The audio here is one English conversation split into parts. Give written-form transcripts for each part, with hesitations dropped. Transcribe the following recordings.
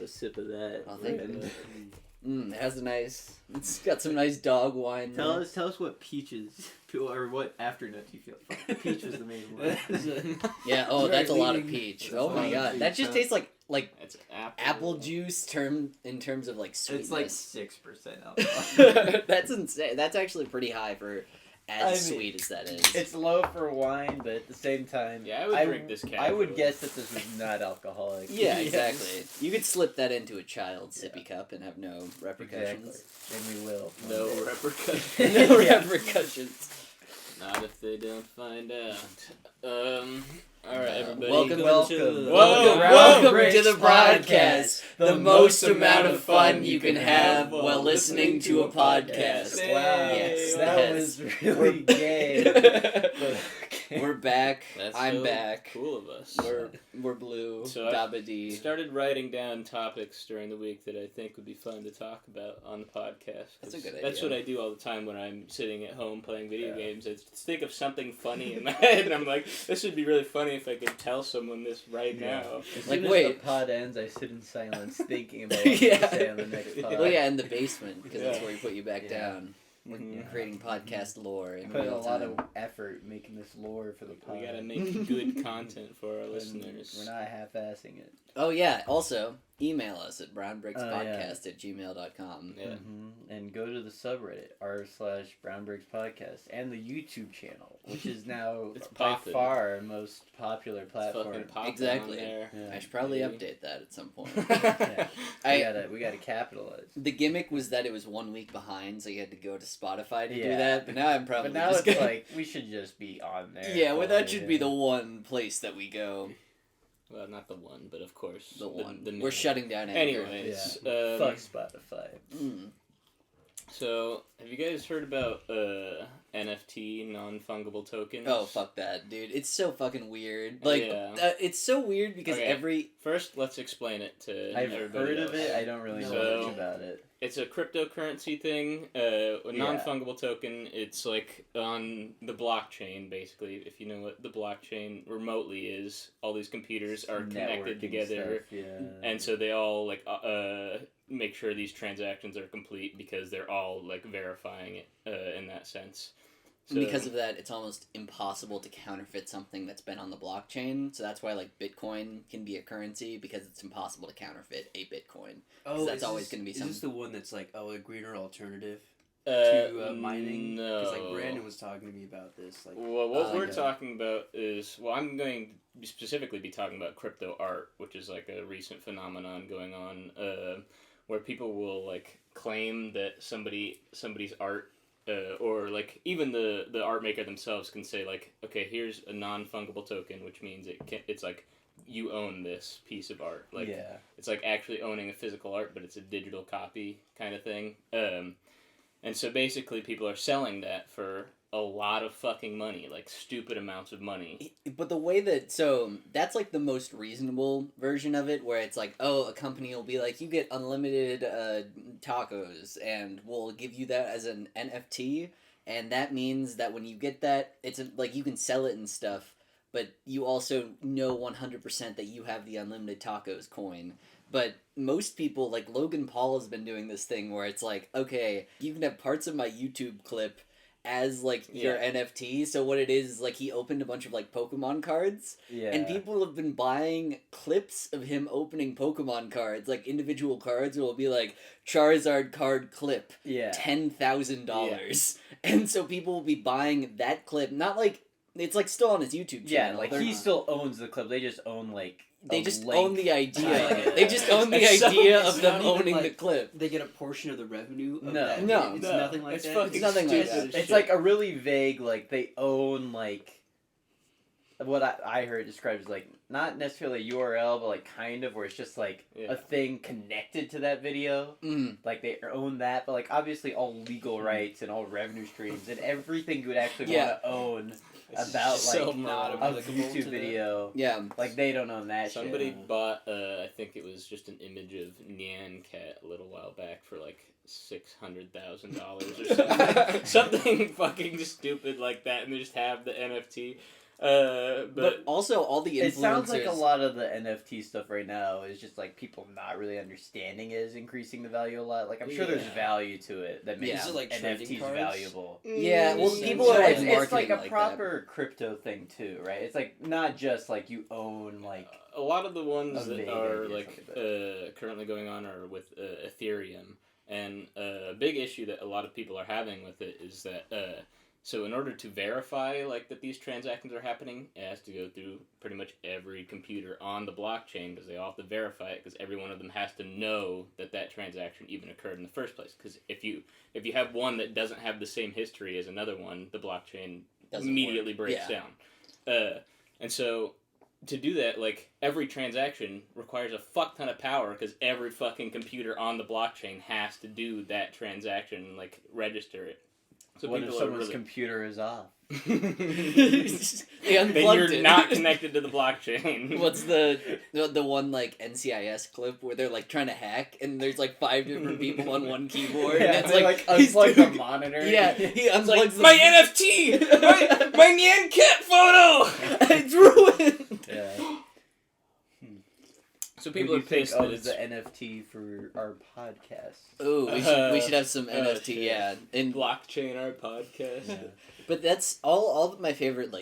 a sip of that. Oh, thank you. It has a nice. It's got some nice dog wine. Tell us what peaches or what afternoth you feel. Peach was the main one. Yeah. Oh, that's a lot of peach. Oh my god, that just tastes like it's apple juice in terms of like sweetness. It's like 6% alcohol. That's insane. That's actually pretty high for as sweet as that is. It's low for wine, but at the same time, yeah, I would drink this casually. I would guess that this was not alcoholic. Yeah, exactly. You could slip that into a child's sippy cup and have no repercussions. Exactly. And we will. No repercussions. No repercussions. Not if they don't find out. Alright, everybody. Welcome to the broadcast. The most amount of fun you can have while listening to a podcast. Wow. Yes, that was really gay. We're back. That's I'm so back. Cool of us. We're blue. So I Dabba-dee. started writing down topics during the week that I think would be fun to talk about on the podcast. That's a good idea. That's what I do all the time when I'm sitting at home playing video games. I just think of something funny in my head, and I'm like, this would be really funny if I could tell someone this right now. As Like, soon as wait. the pod ends, I sit in silence thinking about what to say on the next pod. Well, yeah, in the basement, because that's Yeah. where we put you back Yeah. down. We're creating podcast lore in Put in a real lot time. of effort making this lore for the pod. We gotta make good content for our listeners. We're not half-assing it. Oh, yeah. Also, email us at brownbrickspodcast@gmail.com. Yeah. And go to the subreddit r/BrownBricksPodcast and the YouTube channel, which is now It's by poppin'. far our most popular It's platform. fucking popping Exactly. on there. Yeah. I should probably Maybe. update that at some point. Yeah. We gotta capitalize. The gimmick was that it was 1 week behind, so you had to go to Spotify to do Yeah. that. But now I'm probably But now just it's gonna... like we should just be on there. Yeah, well, that should be yeah. the one place that we go. Well, not the one, but of course. The one. The We're shutting down Anchor. Anyways. Fuck Spotify. Mm. So, have you guys heard about NFT, non-fungible tokens? Oh, fuck that, dude. It's so fucking weird. Like, Yeah. it's so weird because Okay. First, let's explain it to I've everybody heard else. of it. I don't really know So- much about it. It's a cryptocurrency thing, a non-fungible token. It's like on the blockchain, basically. If you know what the blockchain remotely is, all these computers are connected Networking together, stuff, yeah. and so they all like make sure these transactions are complete because they're all like verifying it in that sense. So, because of that, it's almost impossible to counterfeit something that's been on the blockchain. So that's why, like, Bitcoin can be a currency, because it's impossible to counterfeit a Bitcoin. That's always going to be Is something. this the one that's like, a greener alternative to mining? No. Because, like, Brandon was talking to me about this. Like, Well, what we're yeah. talking about is, I'm going to specifically be talking about crypto art, which is like a recent phenomenon going on, where people will like claim that somebody's art, or like even the art maker themselves can say like, okay, here's a non-fungible token, which means it's like you own this piece of art. Like, yeah. it's like actually owning a physical art, but it's a digital copy kind of thing. And so basically people are selling that for a lot of fucking money, like stupid amounts of money. But the way that, so that's like the most reasonable version of it, where it's like, oh, a company will be like, you get unlimited tacos, and we'll give you that as an NFT, and that means that when you get that, it's like you can sell it and stuff, but you also know 100% that you have the unlimited tacos coin. But most people, like Logan Paul has been doing this thing where it's like, okay, you can have parts of my YouTube clip as like your NFT. So what it is like he opened a bunch of like Pokemon cards, Yeah. and people have been buying clips of him opening Pokemon cards, like individual cards. It will be like Charizard card clip, Yeah. $10,000, and so people will be buying that clip. Not like it's like still on his YouTube Yeah, channel. like They're he not- still owns the clip. They just own like They a just link. own the idea. Yeah. They just own the It's so- idea it's of them not even owning the like- clip. they get a portion of the revenue of No. that. No. It's No. nothing like It's that. fucking It's nothing like stupid that. as It's shit. like a really vague, like they own like what I heard described as like not necessarily a URL, but like kind of where it's just like Yeah. a thing connected to that video. Mm. Like they own that, but like obviously all legal rights and all revenue streams and everything you would actually Yeah. want to own It's about so like not a applicable YouTube to the- video. Yeah. Like they don't own that Somebody shit. bought, I think it was just an image of Nyan Cat a little while back for like $600,000 or something. Something fucking stupid like that, and they just have the NFT. But also all the influencers. It sounds like a lot of the NFT stuff right now is just like people not really understanding it is increasing the value a lot. Like I'm sure there's Yeah. value to it that makes Yeah. Is it like trading NFTs cards? valuable. Yeah, well, Mm, people So are, like, it's like marketing a like that. proper crypto thing too, right? It's like not just like you own like a lot of the ones A that vague are idea, like something currently going on are with Ethereum, and a big issue that a lot of people are having with it is that so in order to verify like that these transactions are happening, it has to go through pretty much every computer on the blockchain because they all have to verify it because every one of them has to know that that transaction even occurred in the first place. Because if you have one that doesn't have the same history as another one, the blockchain Doesn't immediately work. breaks Yeah. down. And so to do that, like, every transaction requires a fuck ton of power because every fucking computer on the blockchain has to do that transaction and, like, register it. So what if people are someone's really... They computer is off? unplugged then you're it. not connected to the blockchain. What's the one like NCIS clip where they're like trying to hack and there's like 5 different people on one keyboard Yeah, and it's they, like unplug the doing- monitor. Yeah, he unplugs Like, the my NFT! my Nyan Cat photo! It's ruined. Yeah. So Who people do are you think pissed that owns it's... the NFT for our podcast? Ooh, we should have some NFT, shit. yeah. And Blockchain, our podcast. Yeah. but that's all of my favorite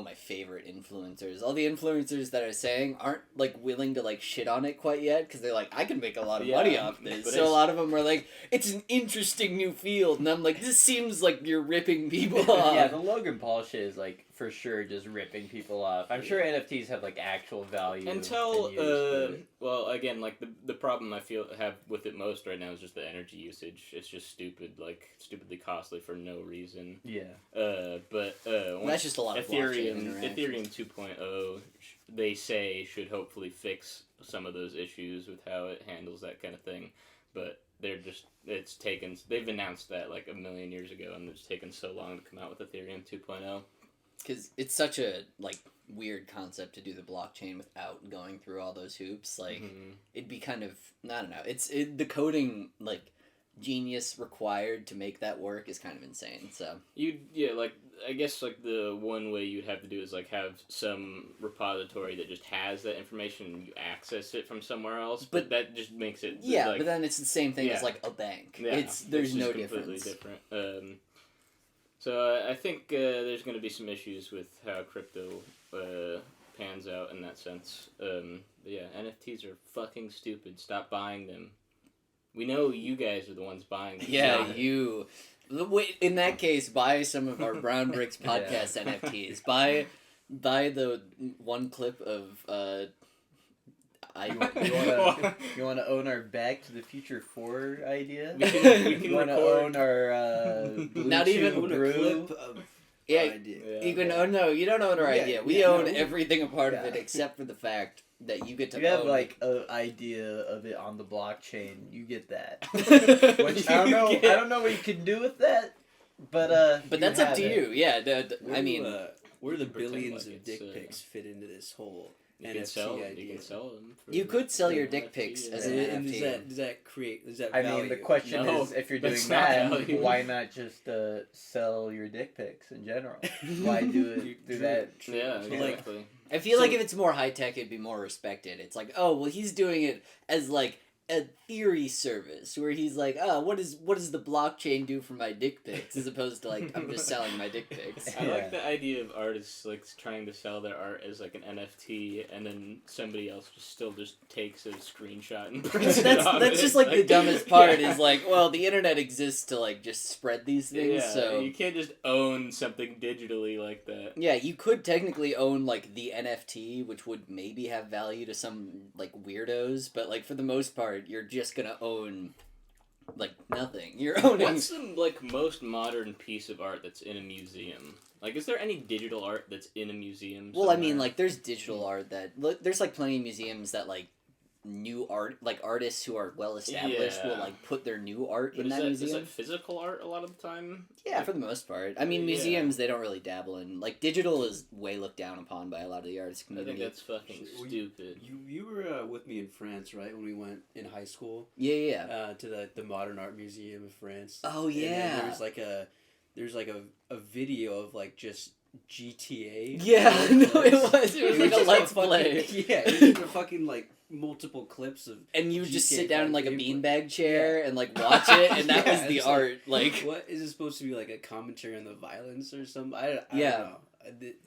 my favorite influencers. All the influencers that are saying aren't like willing to like shit on it quite yet because they're like, I can make a lot of Yeah, money off this. but So a it's- lot of them are like, it's an interesting new field, and I'm like, this seems like you're ripping people off. Yeah, the Logan Paul shit is like for sure just ripping people off. I'm sure NFTs have like actual value. Until, and use, but- well, again, like, the problem I have with it most right now is just the energy usage. It's just stupid, like, stupidly costly for no reason. yeah. But That's just a lot of blockchain interactions. Ethereum 2.0, they say, should hopefully fix some of those issues with how it handles that kind of thing. But they've announced that like a million years ago, and it's taken so long to come out with Ethereum 2.0. Because it's such a like weird concept to do the blockchain without going through all those hoops. Like it'd be kind of, I don't know. The coding like genius required to make that work is kind of insane. So I guess like the one way you'd have to do is like have some repository that just has that information and you access it from somewhere else. But that just makes it like, but then it's the same thing as yeah. like a bank. yeah, There's it's no just completely difference. different. So I think there's going to be some issues with how crypto pans out in that sense. But yeah, NFTs are fucking stupid. Stop buying them. We know you guys are the ones buying them. Yeah, Not- you. Wait, in that case, buy some of our Brown Bricks podcast NFTs. Buy the one clip of You want to own our Back to the Future 4 idea? We can You want to record. own our Blue Not Chew even Own a brew? clip of Yeah, idea. Yeah. you can own. No, you don't own our Yeah, idea. We yeah, own no, we- everything a part of yeah. it except for the fact that you get to You have own. like an idea of it on the blockchain. You get that. Which Which I don't know. I don't know what you can do with that, but But that's up to you. Yeah, I mean, where do the Pretend billions like of it's, dick pics fit into this whole You NFT can sell. idea? You can sell them. For you could sell your for dick NFT, pics yeah. as And, an and NFT. does that create? Does that I value? mean, the question No, is, if you're that's doing not that, value. why not just sell your dick pics in general? Why do that? Yeah, So, like, exactly. I feel So- like if it's more high tech, it'd be more respected. It's like, oh, well, he's doing it as like a theory service where he's like, oh, what does the blockchain do for my dick pics, as opposed to like, I'm just selling my dick pics. I Yeah. like the idea of artists like trying to sell their art as like an NFT, and then somebody else just takes a screenshot and prints it off. That's just It's like the dumbest part yeah. is like, well, the internet exists to like just spread these things. Yeah, So you can't just own something digitally like that. yeah, you could technically own like the NFT, which would maybe have value to some like weirdos, but like for the most part, you're just gonna own like nothing. You're owning. What's the like most modern piece of art that's in a museum? Like, is there any digital art that's in a museum? Well, I mean, somewhere? like there's digital art there's like plenty of museums that like new art, like artists who are well established will Yeah. like put their new art But in is that is museum. that physical art a lot of the time? Yeah, Like, for the most part. I mean, Yeah. museums they don't really dabble in like digital is way looked down upon by a lot of the artist I think community. that's fucking Well, stupid. You were with me in France, right? When we went in high school Yeah, yeah. to the Modern Art Museum of France. Oh And then yeah. there's like a video of like just GTA. Yeah, no, it was. It was like a just let's fucking- play. Yeah, it was just a fucking like multiple clips of. And you just GTA sit down in like a 5 gameplay. beanbag chair and like watch it, and that Yeah, was the it's like, art. Like, What is it supposed to be, like a commentary on the violence or something? I Yeah. don't know.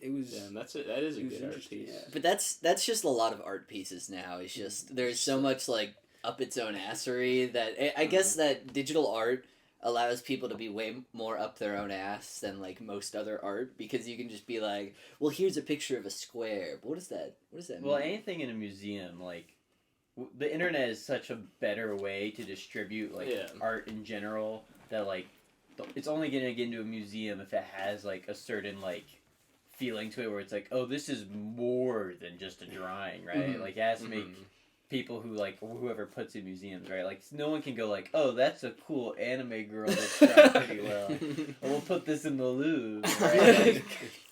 It was. Yeah, and that is a It was good art interesting, piece. yeah. but that's just a lot of art pieces now. It's just there's so much like up its own assery that I guess that digital art allows people to be way more up their own ass than like most other art, because you can just be like, well, here's a picture of a square. But what is that? What does that Well, mean? anything in a museum, like the internet is such a better way to distribute like Yeah. art in general that like it's only gonna get into a museum if it has like a certain like feeling to it where it's like, oh, this is more than just a drawing, right? Mhm. Like it has to make people who like whoever puts in museums, right? Like no one can go like, oh, that's a cool anime girl that's drawn pretty well. We'll put this in the Louvre, right? Like,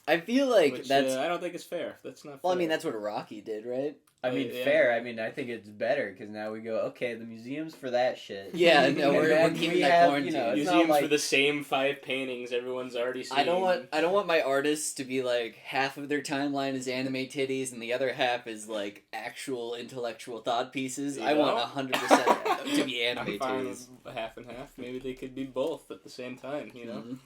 I feel like Which, that's. I don't think it's fair. That's not. Well, I fair. mean, that's what Rocky did, right? I mean, Yeah. fair. I mean, I think it's better because now we go, okay, the museum's for that shit. Yeah, no, And we're then keeping we that have, quarantine. it's not museums like- for the same 5 paintings everyone's already seen. I don't want my artists to be like half of their timeline is anime titties and the other half is like actual intellectual thought pieces. I want 100% to be anime I'm fine titties. with half and half. Maybe they could be both at the same time. You know, Mhm.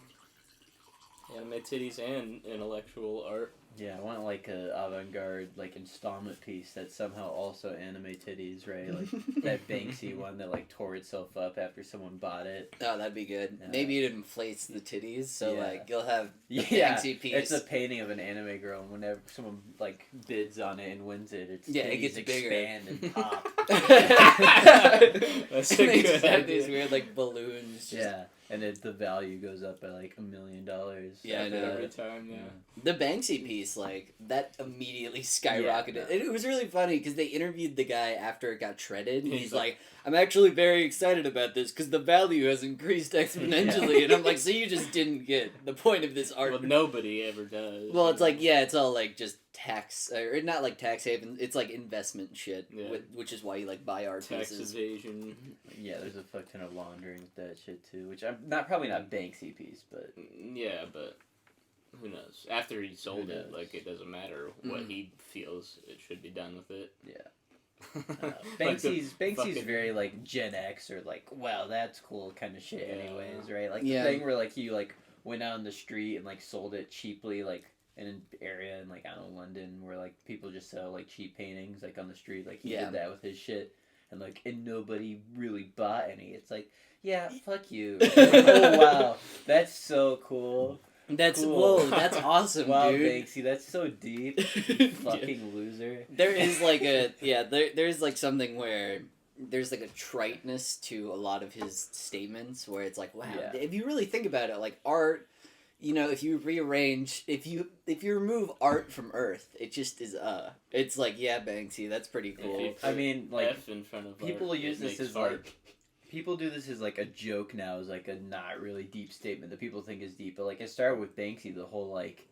anime titties and intellectual art. Yeah, I want like a avant-garde like installment piece that's somehow also anime titties, right? Like that Banksy one that like tore itself up after someone bought it. Oh, that'd be good. Yeah. Maybe it inflates the titties, so Yeah. like you'll have a Yeah, Banksy piece. it's a painting of an anime girl, and whenever someone like bids on it and wins it, it's Yeah, it titties gets bigger. expand and pop. That's And a they good just have idea. these weird like balloons. Just... Yeah, and the value goes up by like $1 million. Yeah, I after know. that. Every time, yeah. The Banksy piece, like, that immediately skyrocketed. Yeah, no. It was really funny because they interviewed the guy after it got shredded. And He's he's like- like, I'm actually very excited about this because the value has increased exponentially. And I'm like, so you just didn't get the point of this art. Well, nobody ever does. Well, it's like, yeah, it's all like just tax, or not like tax haven, it's like investment shit, Yeah. which is why you like buy art tax pieces. evasion. Yeah, there's a fuck ton of laundering with that shit too, which I'm probably not Banksy piece, but Yeah, but who knows? After he sold Who it, knows? like it doesn't matter what Mhm. he feels it should be done with it. Yeah. Like Banksy's the fucking- very like Gen X or like, wow, that's cool kind of shit Yeah. anyways, right? Like Yeah. the thing where like he like went out on the street and like sold it cheaply like in an area in like I don't know London where like people just sell like cheap paintings like on the street, like he Yeah. did that with his shit and like and nobody really bought any. It's like, yeah, fuck you. Oh wow, that's so cool. That's, Cool. whoa, that's awesome, Wow, dude. Banksy, that's so deep. You fucking loser. There is like a there's like something where there's like a triteness to a lot of his statements where it's like, wow, Yeah. if you really think about it, like art, you know, if you rearrange, if you remove art from Earth, it just is it's like, yeah, Banksy, that's pretty If cool. you I put mean, like, F in front of people art, use it this makes as art. like people do this as like a joke now, as like a not really deep statement that people think is deep, but like it started with Banksy, the whole like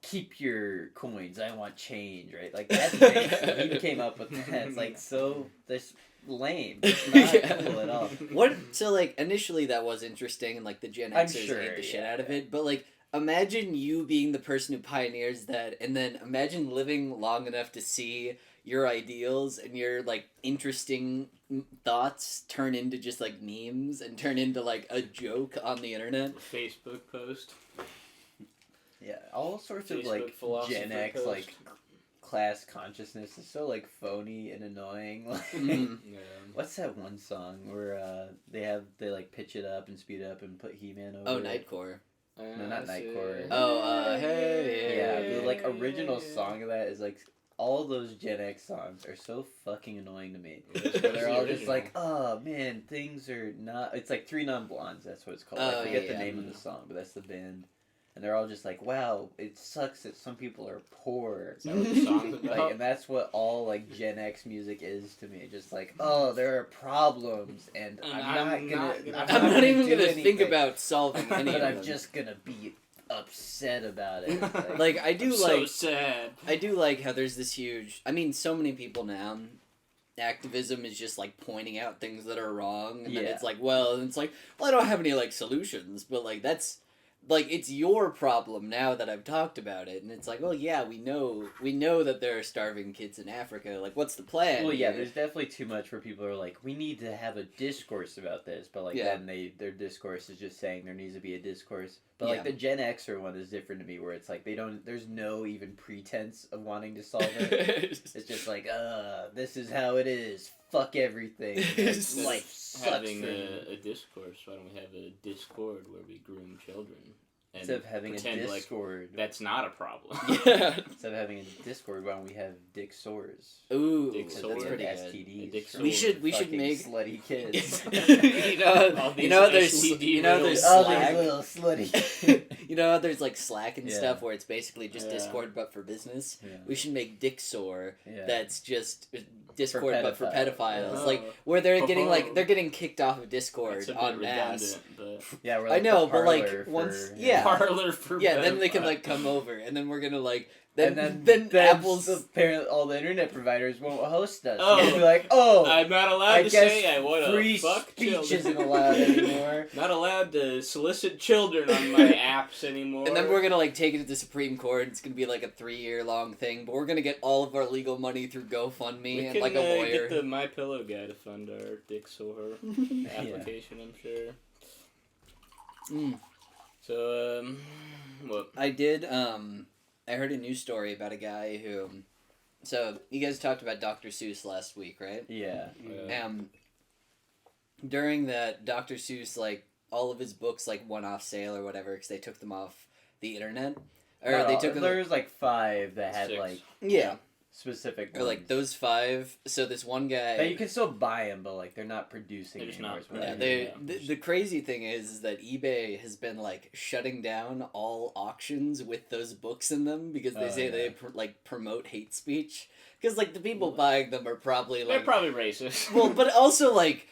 keep your coins, I want change, right? Like that's Banksy. He came up with that. It's like so this lame. It's not Yeah. cool at all. What so like initially that was interesting and like the Gen I'm Xers sure, ate the shit yeah, out of yeah. it, but like imagine you being the person who pioneers that, and then imagine living long enough to see your ideals and your like interesting thoughts turn into just like memes and turn into like a joke on the internet. Facebook post. Yeah, all sorts of Facebook like philosopher Gen X post. like class consciousness is so like phony and annoying. Like, Mhm. Yeah. what's that one song where they like pitch it up and speed it up and put He-Man over Oh, it? Nightcore. No, not Nightcore. Oh, hey. Yeah, the like original song of that is like all those Gen X songs are so fucking annoying to me. Where they're all just like, oh man, things are not. It's like Three Non Blondes. That's what it's called. Oh, I forget yeah, the name of the song, but that's the band. And they're all just like, wow, it sucks that some people are poor. Is that what the song's Like, about? and that's what all like Gen X music is to me. Just like, oh, there are problems, and And I'm not gonna I'm not even do gonna think anything, about solving any but of I'm them. just gonna be upset about it. Like I do I'm like so sad. I do like how there's this huge. I mean, so many people now. Activism is just like pointing out things that are wrong, and then Yeah. it's like, well, and it's like, well, I don't have any like solutions, but like like, it's your problem now that I've talked about it, and it's like, well, yeah, we know that there are starving kids in Africa. Like, what's the plan? Well, yeah, here? there's definitely too much where people are like, we need to have a discourse about this, but like Yeah. then their discourse is just saying there needs to be a discourse. But like Yeah. the Gen Xer one is different to me, where it's like there's no even pretense of wanting to solve it. It's just like, this is how it is. Fuck everything. It's Instead Life of sucks having for me. a discourse, why don't we have a Discord where we groom children? And Instead of having a pretend like Discord, that's not a problem. yeah. instead of having a Discord, why don't we have Dick Sores? Ooh, Dick that's sword. pretty good. STDs. Dick from We should fucking make- slutty kids. All these you know there's STD there's riddles. All Slack. these little slutty. You know how there's like Slack and Yeah. stuff where it's basically just Yeah. Discord but for business. Yeah. We should make Dixor Yeah. that's just Discord but for pedophiles. Oh. Like where they're getting Oh. they're getting kicked off of Discord It's a bit en masse. redundant, but Yeah, we're I like know, the but, like, parlor once- for, yeah. parlor for Yeah, then they can pedophiles. like come over and then we're gonna like and then Apple's apparently all the internet providers won't host us. Oh. They'll be like, oh, I'm not allowed I to guess say I want to free fuck speech children. isn't allowed anymore. Not allowed to solicit children on my apps anymore. and then we're gonna like take it to the Supreme Court. It's gonna be like a 3-year long thing, but we're gonna get all of our legal money through GoFundMe we and can like a lawyer. get the My Pillow guy to fund our Dick Sore application. I'm sure. Mm. So what? I did. I heard a news story about a guy who. So you guys talked about Dr. Seuss last week, right? Yeah. During that, Dr. Seuss like all of his books like went off sale or whatever because they took them off the internet, or they took them. There was like 5 that had 6. like Yeah, specific. or like ones. those 5. So this one guy. That you can still buy them, but like they're not producing They're just anymore. not is what Yeah, I producing. mean. the crazy thing is that eBay has been like shutting down all auctions with those books in them because they Oh, say yeah. they like promote hate speech because like the people buying them are probably They're like probably racist. well, but also like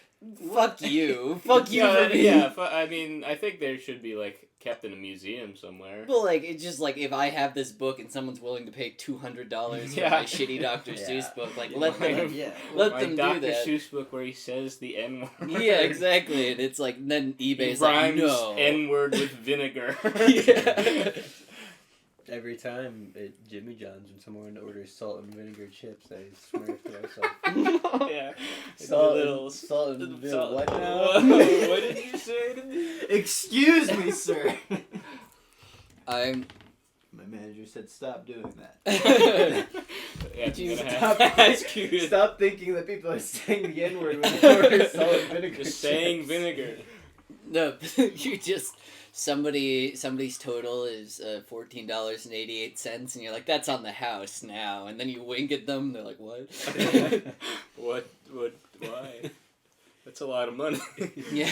fuck you for being I mean, I think there should be like kept in a museum somewhere. Well, like it's just like if I have this book and someone's willing to pay $200 for Yeah. my shitty Dr. Yeah. Seuss book, like Yeah. let them. Yeah. Let My them do Dr. that. Seuss book where he says the N word. Yeah, exactly, and it's like then He eBay's like rhymes no. N word with vinegar. Yeah. Every time at Jimmy John's when someone orders salt and vinegar chips, I swear to myself. Yeah. Salt and vinegar. salt- What now? what did you say to me? Excuse me, sir. I'm. My manager said stop doing that. Yeah, Did you I'm gonna stop- have to ask you. Stop thinking that people are saying the N word when they order salt and vinegar. Just saying chips. vinegar. No, you just somebody's total is $14.88, and you're like, that's on the house now, and then you wink at them, they're like, what? What? Why? That's a lot of money. Yeah.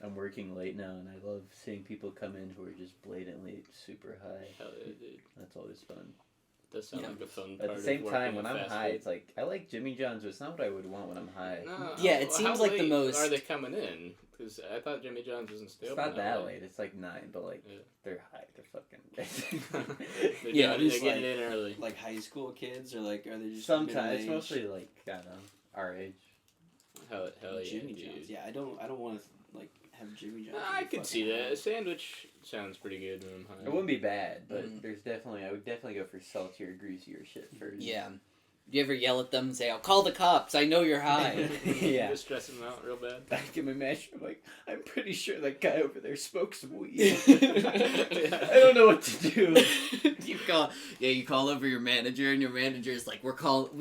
I'm working late now, and I love seeing people come in who are just blatantly super high. Hell yeah, dude. That's always fun. That sounds Yeah. like a fun part At the of same working time, when in I'm fast high, food. it's like I like Jimmy John's, but it's not what I would want when I'm high. No, Yeah, it well, seems how like the late most- Are they coming in? Because I thought Jimmy John's isn't still. It's not that late. It's like 9, but like Yeah. they're high. They're fucking. They're Yeah, they're just getting like- in early. Like high school kids, or like are they just Sometimes it's middle-aged? mostly like I don't know our age. Hell yeah, Jimmy dude. John's. Yeah, I don't want to like have Jimmy John's. I be could fucking see that. high. A sandwich sounds pretty good when I'm high. It wouldn't be bad, but Mm. I would definitely go for saltier, greasier shit first. Yeah. Do you ever yell at them and say, I'll call the cops, I know you're high? Yeah. Just stressing them out real bad. Back in my mansion, I'm like, I'm pretty sure that guy over there smokes some weed. I don't know what to do. you call over your manager, and your manager's like,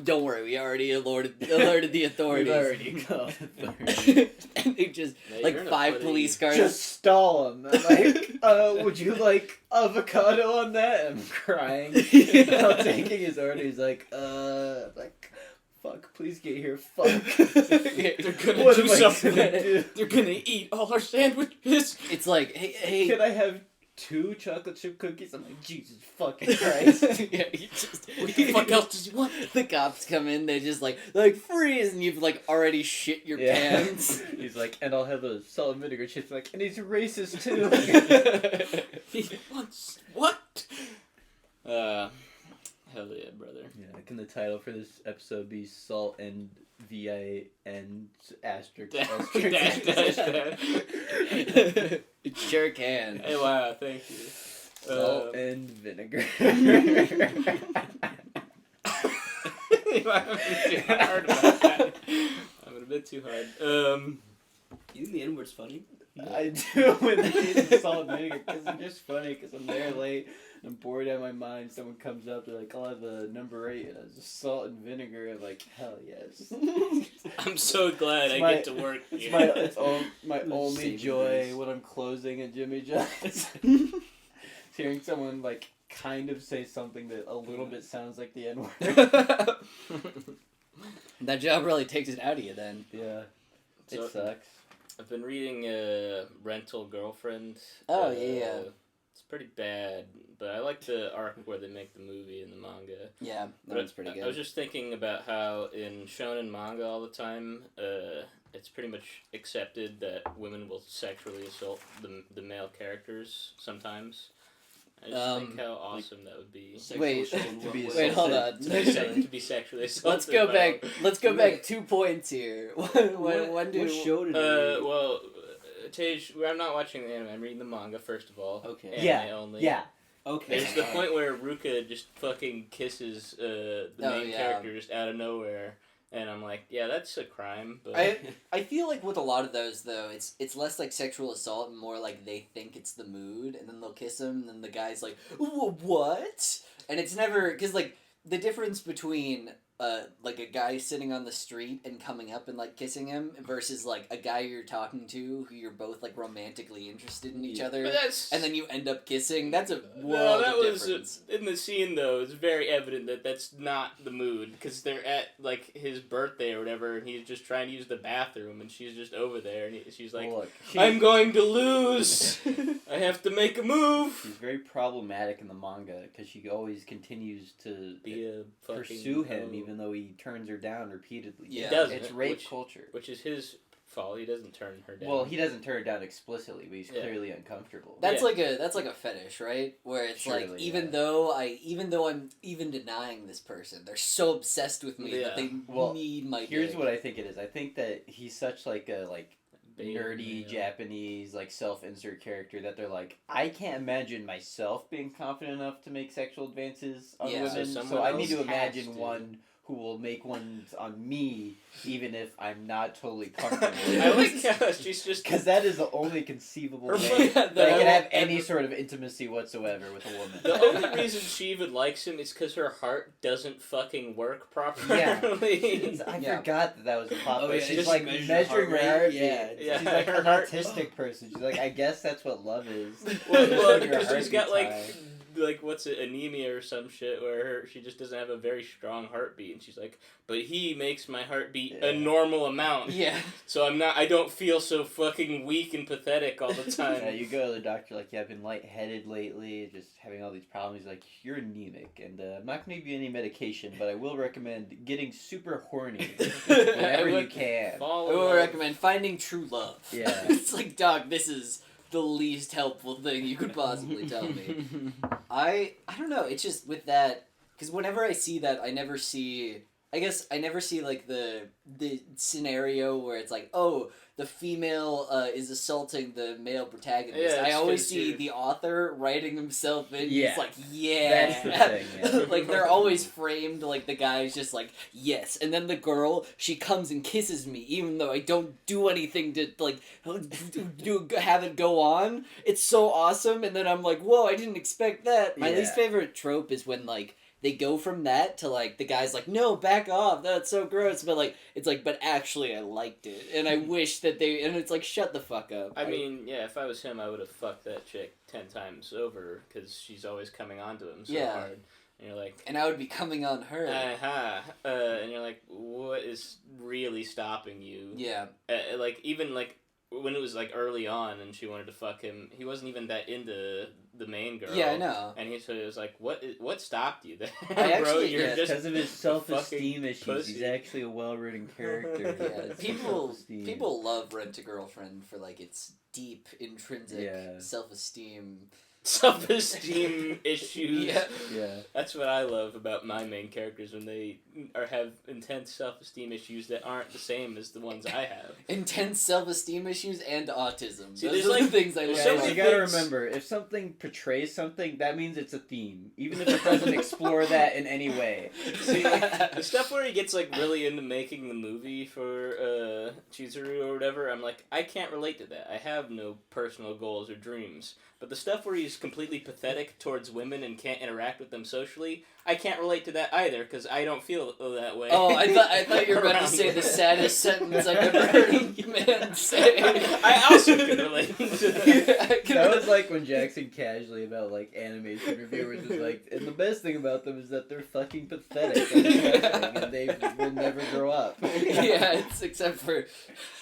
don't worry, we already alerted the We've authorities. already called authorities. And they just, Now you're like, in a 5 funny- police cars. Just stall him. I'm like, would you like avocado on that? I'm crying. I'm taking his order. He's like, fuck, please get here. Fuck. They're gonna What do am I something. gonna do? They're gonna eat all our sandwiches. It's like, hey. Can I have 2 chocolate chip cookies? I'm like, Jesus fucking Christ. Yeah, you just, What the fuck else does he want? The cops come in, they just like freeze, and you've like already shit your Yeah. pants. He's like, and I'll have those salt and vinegar chips. Like, and he's racist too. He wants what? Hell yeah, brother. Yeah, can the title for this episode be Salt and VIN asterisk Dash, asterisk? dash, dash. It sure can. Hey, wow, thank you. Salt and vinegar. I'm a bit too hard about that. I'm a bit too hard. You think the N word's funny? I do when they use the salt and vinegar because it's just funny because I'm there late and I'm bored out of my mind. Someone comes up, they're like, I'll have a number 8 and it's just salt and vinegar. I'm like, hell yes. I'm so glad It's I my- get to work It's here. my only Saving joy grace. when I'm closing at Jimmy John's. Hearing someone like kind of say something that a little bit sounds like the N word. That job really takes it out of you then. Yeah, So- it sucks. I've been reading Rental Girlfriend. Oh, yeah. It's pretty bad, but I like the arc where they make the movie and the manga. Yeah, that But one's pretty I was good. just thinking about how in shonen manga all the time, it's pretty much accepted that women will sexually assault the male characters sometimes. I just think how awesome that would be. Sexual Wait, assault in what be way? Wait, hold on. To be sexually assaulted. Let's go by back. Let's go back Wait. 2 points here. when do What show did Well, Tej, I'm not watching the anime. I'm reading the manga first of all. Okay. Anime Yeah, only. Yeah, Okay. There's the point where Ruka just fucking kisses the main yeah. character just out of nowhere, and I'm like, yeah, that's a crime. But I feel like with a lot of those though, it's less like sexual assault and more like they think it's the mood, and then they'll kiss him, and then the guy's like, what? And it's never because like the difference between like a guy sitting on the street and coming up and like kissing him versus like a guy you're talking to who you're both like romantically interested in each Yeah. other, But that's and then you end up kissing. That's a no, world that of was difference. in the scene though. It's very evident that that's not the mood because they're at like his birthday or whatever, and he's just trying to use the bathroom, and she's just over there, and she's like, look, "I'm going to lose. I have to make a move." she's very problematic in the manga because she always continues to Be a fucking pursue him hoe. even though he turns her down repeatedly. Yeah. He doesn't, It's rape which- culture. Which is his fault. He doesn't turn her down. Well, he doesn't turn her down explicitly, but he's Yeah. clearly uncomfortable. That's Yeah. like a fetish, right? Where it's like Surely, even yeah. though I'm even denying this person, they're so obsessed with me Yeah. that they Well, need my Here's dick. what I think it is. I think that he's such like a Beta nerdy male. Japanese self-insert character that they're like, I can't imagine myself being confident enough to make sexual advances on Yeah. women, So so, someone I need to else imagine has to. one who will make ones on me even if I'm not totally comfortable. I like how she's just Because that is the only conceivable Her way fucking- that I can have whole- any sort of intimacy whatsoever with a woman. The only reason she even likes him is because her heart doesn't fucking work properly. I Yeah. forgot that was a pop. Oh, but yeah, she's just like measure measuring her heart rate. heartbeat. Yeah. Yeah, She's like her an heart- autistic person. She's like, I guess that's what love is. well, Measuring her because she's got heartbeat like, time. what's it, anemia or some shit, where she just doesn't have a very strong heartbeat, and she's like, but he makes my heartbeat a Yeah. normal amount, Yeah. so I don't feel so fucking weak and pathetic all the time. Yeah, you go to the doctor like, yeah, I've been lightheaded lately, just having all these problems. He's like, you're anemic, and I'm not going to give you any medication, but I will recommend getting super horny whenever you can. Fall I in would love. recommend finding true love. Yeah. It's like, dog, this is the least helpful thing you could possibly tell me. I don't know. It's just with that because whenever I see that, I never see. I guess I never see like the scenario where it's like, oh, the female is assaulting the male protagonist. Yeah, I it's always 'cause see you're- the author writing himself in. Yeah. He's like, yeah. That's the thing, yeah. Like they're always framed like the guy's just like yes, and then the girl she comes and kisses me even though I don't do anything to like have it go on. It's so awesome, and then I'm like, whoa, I didn't expect that. My Yeah. least favorite trope is when like they go from that to like the guy's like, no, back off, that's so gross, but like it's like, but actually I liked it, and I wish that they, and it's like, shut the fuck up. I mean, yeah, if I was him, I would have fucked that chick 10 times over, because she's always coming on to him so Yeah. hard. And you're like, and I would be coming on her. and you're like, what is really stopping you? Yeah. Like, even, like, when it was, like, early on and she wanted to fuck him, he wasn't even that into the main girl. Yeah, I know. And so he was like, what stopped you there, I bro? actually- You're yeah, just Because of his self-esteem fucking issues, pussy. he's actually a well-written character. Yeah, It's people self-esteem. love Rent a Girlfriend for like its deep intrinsic Yeah. self-esteem. self-esteem issues. Yeah. Yeah. That's what I love about my main characters when they have intense self-esteem issues that aren't the same as the ones I have. Intense self-esteem issues and autism. See, Those there's are like- the things I there's learned. so Guys, many you gotta things- remember, if something portrays something, that means it's a theme, even if it doesn't explore that in any way. See, like, the stuff where he gets like really into making the movie for Chizuru or whatever, I'm like, I can't relate to that. I have no personal goals or dreams. But the stuff where he's completely pathetic towards women and can't interact with them socially, I can't relate to that either because I don't feel that way. Oh, I thought you were about to around say the women. saddest sentence I've ever heard a man say. I also can relate to that. That was like when Jackson casually about like animation reviewers was like, and the best thing about them is that they're fucking pathetic and depressing, and they will never grow up. Yeah, it's except for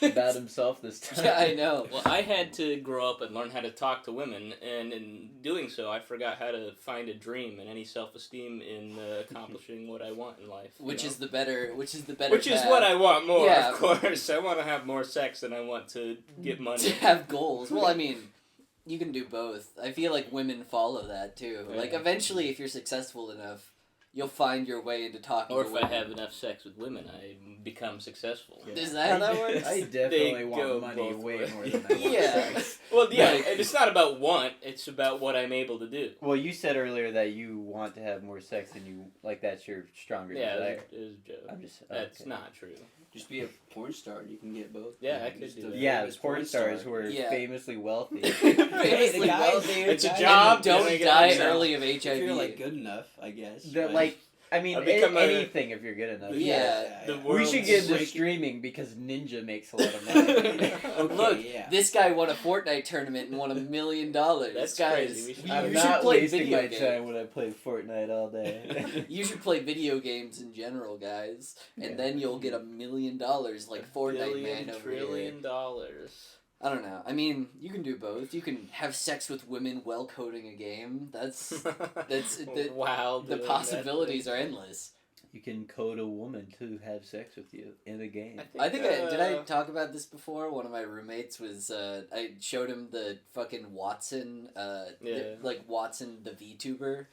About himself this time. Yeah, I know. Well, I had to grow up and learn how to talk to women, and in doing so, I forgot how to find a dream and any self-esteem in accomplishing what I want in life. Which you is the better know? Which is path. what I want more, Yeah. of course. I want to have more sex than I want to get to money. have goals. Well, I mean, you can do both. I feel like women follow that too. Like Yeah. eventually, if you're successful enough, you'll find your way into talking. Or to if I women. have enough sex with women, I become successful. Yeah. Is that how that works? I definitely They want go money both way ways. more than I want Yeah. sex. Well, yeah, Like- and it's not about want, it's about what I'm able to do. Well, you said earlier that you want to have more sex than you like. That's your stronger Yeah, desire. it was a joke. I'm just. That's okay. not true. Just be a porn star and you can get both. Yeah, I could Just do a that. Yeah, famous porn stars who are Yeah. famously wealthy. Famously guy- wealthy. It's a guy- job. And don't They get die themselves. early of If HIV. you're like good enough, I guess. That but- like, I mean, I've become a- anything if you're good enough. Yeah. The We world's should get into breaking- streaming because Ninja makes a lot of money. Okay, Look, yeah. this guy won a Fortnite tournament and won $1 million. That's This guy crazy. is. We should- You I'm should not play wasting video my games. time when I play Fortnite all day. You should play video games in general, guys, and Yeah. then you'll get $1 million like Fortnite man over here. $1 trillion. I don't know. I mean, you can do both. You can have sex with women while coding a game. That's wow. the doing possibilities are endless. You can code a woman to have sex with you in a game. that. I think did I talk about this before? One of my roommates was I showed him the fucking Watson Watson the VTuber.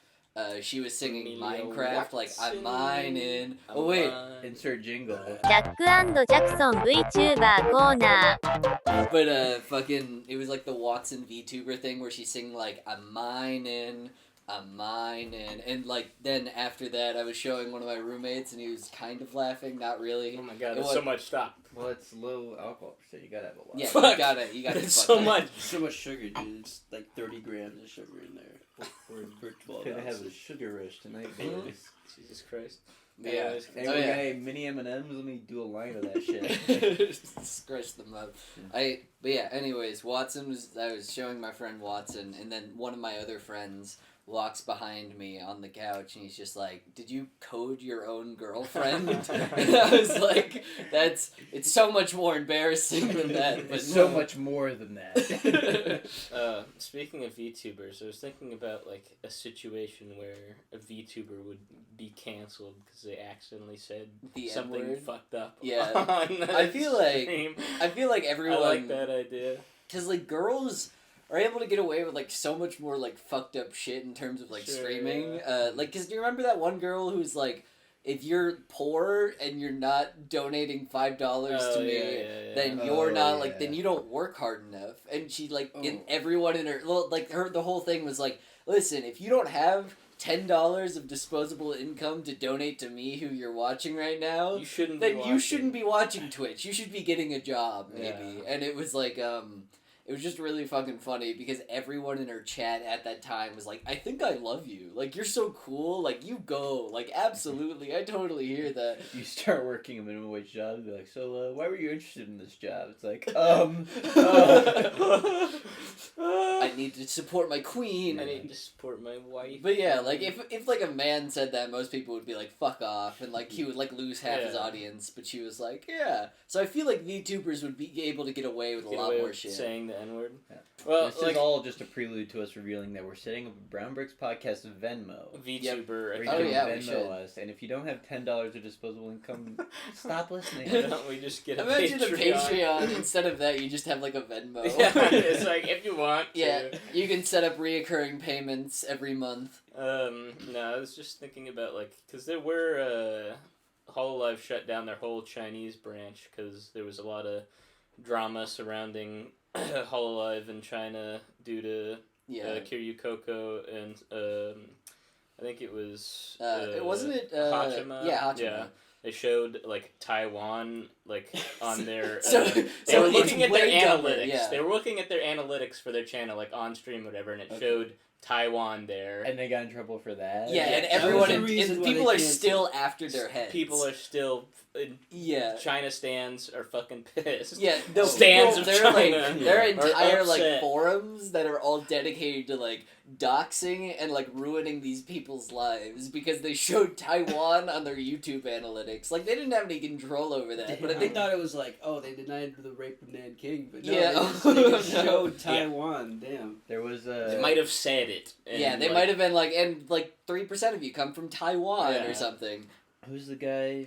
She was singing Amelia Minecraft like I'm Watson. mining. I'm Oh wait, fine. Insert jingle. ジャック&ジャクソン VTuber コーナー but fucking it was like the Watson VTuber thing where she's singing like I'm mining, and like then after that I was showing one of my roommates and he was kind of laughing, not really. Oh my god, It there's was- so much. Stop. Well, it's low alcohol percent. You gotta have a lot. Yeah, Fuck. you got There's so much. so much sugar, dude. It's like 30 grams of sugar in there. For 12 Gonna have a ounces. sugar rush tonight, Mhm. boys. Jesus Christ. Yeah. Anyways, Hey, Oh, we yeah. got any mini M&Ms? Let me do a line of that shit. Scratch them up. But yeah, anyways, I was showing my friend Watson, and then one of my other friends walks behind me on the couch, and he's just like, "Did you code your own girlfriend?" And I was like, it's so much more embarrassing than that. But It's so much more than that. speaking of VTubers, I was thinking about like a situation where a VTuber would be canceled because they accidentally said The something N-word? fucked up. Yeah. on the I feel like stream. I feel like I everyone like that idea. because like girls are able to get away with like so much more like fucked up shit in terms of like Sure, streaming. yeah. Like, cause do you remember that one girl who's like, if you're poor and you're not donating $5 to me, then you're Oh, not like yeah. then you don't work hard enough. And she like in Oh. everyone in her like her the whole thing was like, listen, if you don't have $10 of disposable income to donate to me who you're watching right now, You shouldn't. then be you watching. shouldn't be watching Twitch. You should be getting a job, maybe. Yeah. And it was like, it was just really fucking funny because everyone in her chat at that time was like, I think I love you. Like, you're so cool. Like, you go. Like, absolutely. I totally hear that. You start working a minimum wage job, and be like, so why were you interested in this job? It's like, I need to support my queen. I need to support my wife. But yeah, like if like a man said that, most people would be like, "Fuck off," and like he would like lose half his Yeah. audience. But she was like, "Yeah." So I feel like VTubers would be able to get away with a Get lot away more with shit. saying the N word. Yeah. Well, this like is all just a prelude to us revealing that we're setting up a Brown Bricks podcast Venmo. VTuber. Where you Oh, can yeah, we Venmo should. us, and if you don't have $10 of disposable income, stop listening. we just get a Imagine Patreon. a Patreon instead of that. You just have like a Venmo. Yeah, it's like if you want. Yeah, Yeah, you can set up reoccurring payments every month. No, I was just thinking about, like, because there were, Hololive shut down their whole Chinese branch because there was a lot of drama surrounding Hololive in China due to Yeah. Kiryu Coco and, I think it was... It wasn't it... Hachima? Yeah, Hachima. Yeah. They showed, like, Taiwan, like, on their... So- they so were it's looking at their way dumber, analytics. yeah. They were looking at their analytics for their channel, like, on stream or whatever, and it showed Taiwan there. And they got in trouble for that. Yeah, and that everyone, was the and reason why people they are canceled. still after their heads. People are still... Yeah. China stands are fucking pissed. Yeah, no, Stands people, of there are China like there are are entire like upset. forums that are all dedicated to like doxing and like ruining these people's lives because they showed Taiwan on their YouTube analytics. Like they didn't have any control over that, but I I think thought it was like, oh, they denied the rape of Nanking, but no, Yeah. they just No. showed Taiwan. Damn. There was They a. might have said it. and, yeah, they like, might have been like, and like 3% of you come from Taiwan Yeah. or something. Who's the guy,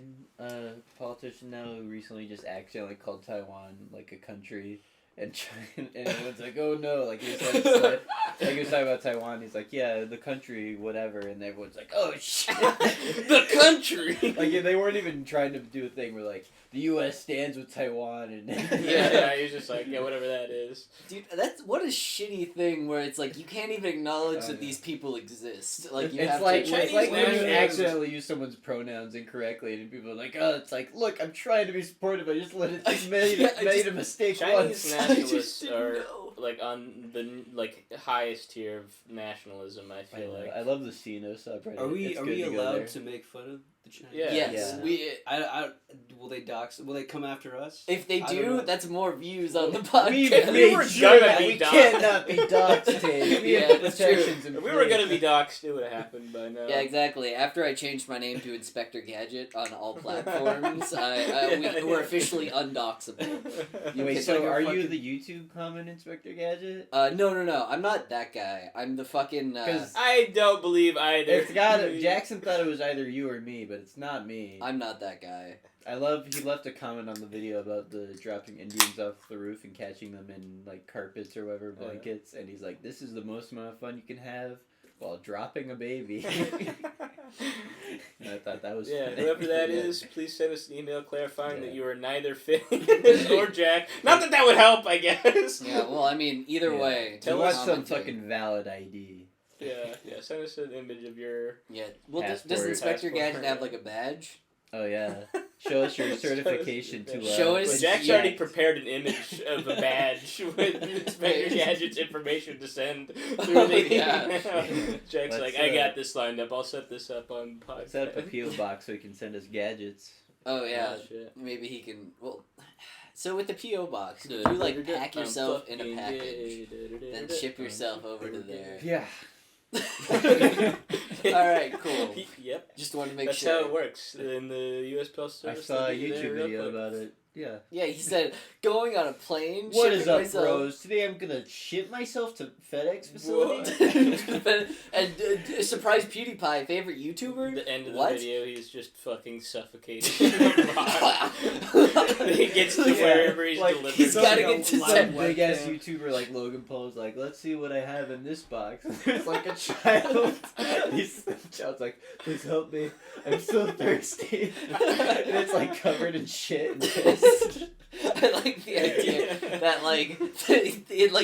politician now who recently just accidentally called Taiwan like a country, and China, and everyone's like, oh no, like he was like he was talking about Taiwan. He's like, yeah, the country, whatever, and everyone's like, oh shit, The country. Like they weren't even trying to do a thing where like the U.S. stands with Taiwan and yeah, he was just like, yeah, whatever that is. Dude, that's what a shitty thing where it's like you can't even acknowledge Oh, that yeah. these people exist. Like you It's have like to. it's like when you nationalism. accidentally use someone's pronouns incorrectly, and people are like, "Oh, it's like, look, I'm trying to be supportive. I just let it made, Yeah, I made just- a mistake Chinese once." I nationalists just didn't are know. like on the like highest tier of nationalism. I I, feel know. like. I love the Sino subreddit. Are we It's are good we to go allowed there. to make fun of the Chinese? Yeah. Yes, Yeah. we. I will they dox? Will they come after us? If they I don't do, know. that's more views on the We've podcast. We made were sure gonna that be we doxxed. cannot be doxxed. Tate. We Yeah, have that's true. protections in If we were place. gonna be doxxed, it would have happened by now. Yeah, exactly. After I changed my name to Inspector Gadget on all platforms, we were officially undoxable. You Wait, can- so like a are you fucking- the YouTube comment Inspector Gadget? No. I'm not that guy. I'm the fucking. 'Cause I don't believe either. It's got Jackson thought it was either you or me, but it's not me. I'm not that guy. I love he left a comment on the video about the dropping Indians off the roof and catching them in like carpets or whatever, blankets, and he's like, "This is the most amount of fun you can have while dropping a baby." And I thought that was Yeah, funny. whoever that Yeah. is, please send us an email clarifying Yeah. that you are neither Phineas or Jack. Not that that would help, I guess. Yeah. Well, I mean, either Yeah. way. We Tell want us some commenting. fucking valid ID. Yeah. Send us an image of your. Yeah. Well, does Passport. Inspector Gadget Passport. have like a badge? Oh yeah, show us your Show us certification your to badge. Show Well, us- Jack's yeah. already prepared an image of a badge with Inspector Gadget's information to send through the Yeah. email. Jack's Let's, like, I got this lined up. I'll set this up on podcast. Set up a PO box so he can send us gadgets. Oh yeah. Oh, shit. Maybe he can. Well, so with the PO box, could you like pack yourself in a package, then ship yourself over to there? Yeah. All right, cool. Yep. Just wanted to make That's sure. how it works in the U.S. Postal I Service. saw a They'll be there YouTube real video quick. about it. Yeah. Yeah, he said going on a plane. What shipping is up, myself- bros? Today I'm gonna ship myself to FedEx facility. and surprise PewDiePie, favorite YouTuber. The end of the What? video, he's just fucking suffocating. He gets to wherever he's Like, delivered. he's gotta Some get to live some Big ass webcam. YouTuber like Logan Paul's like, let's see what I have in this box. There's like a child. The child's like, please help me. I'm so thirsty. And it's like covered in shit and piss. I like the idea that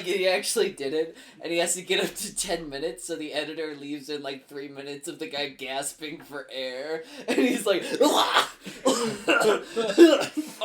he actually did it, and he has to get up to 10 minutes, so the editor leaves in like 3 minutes of the guy gasping for air, and he's like,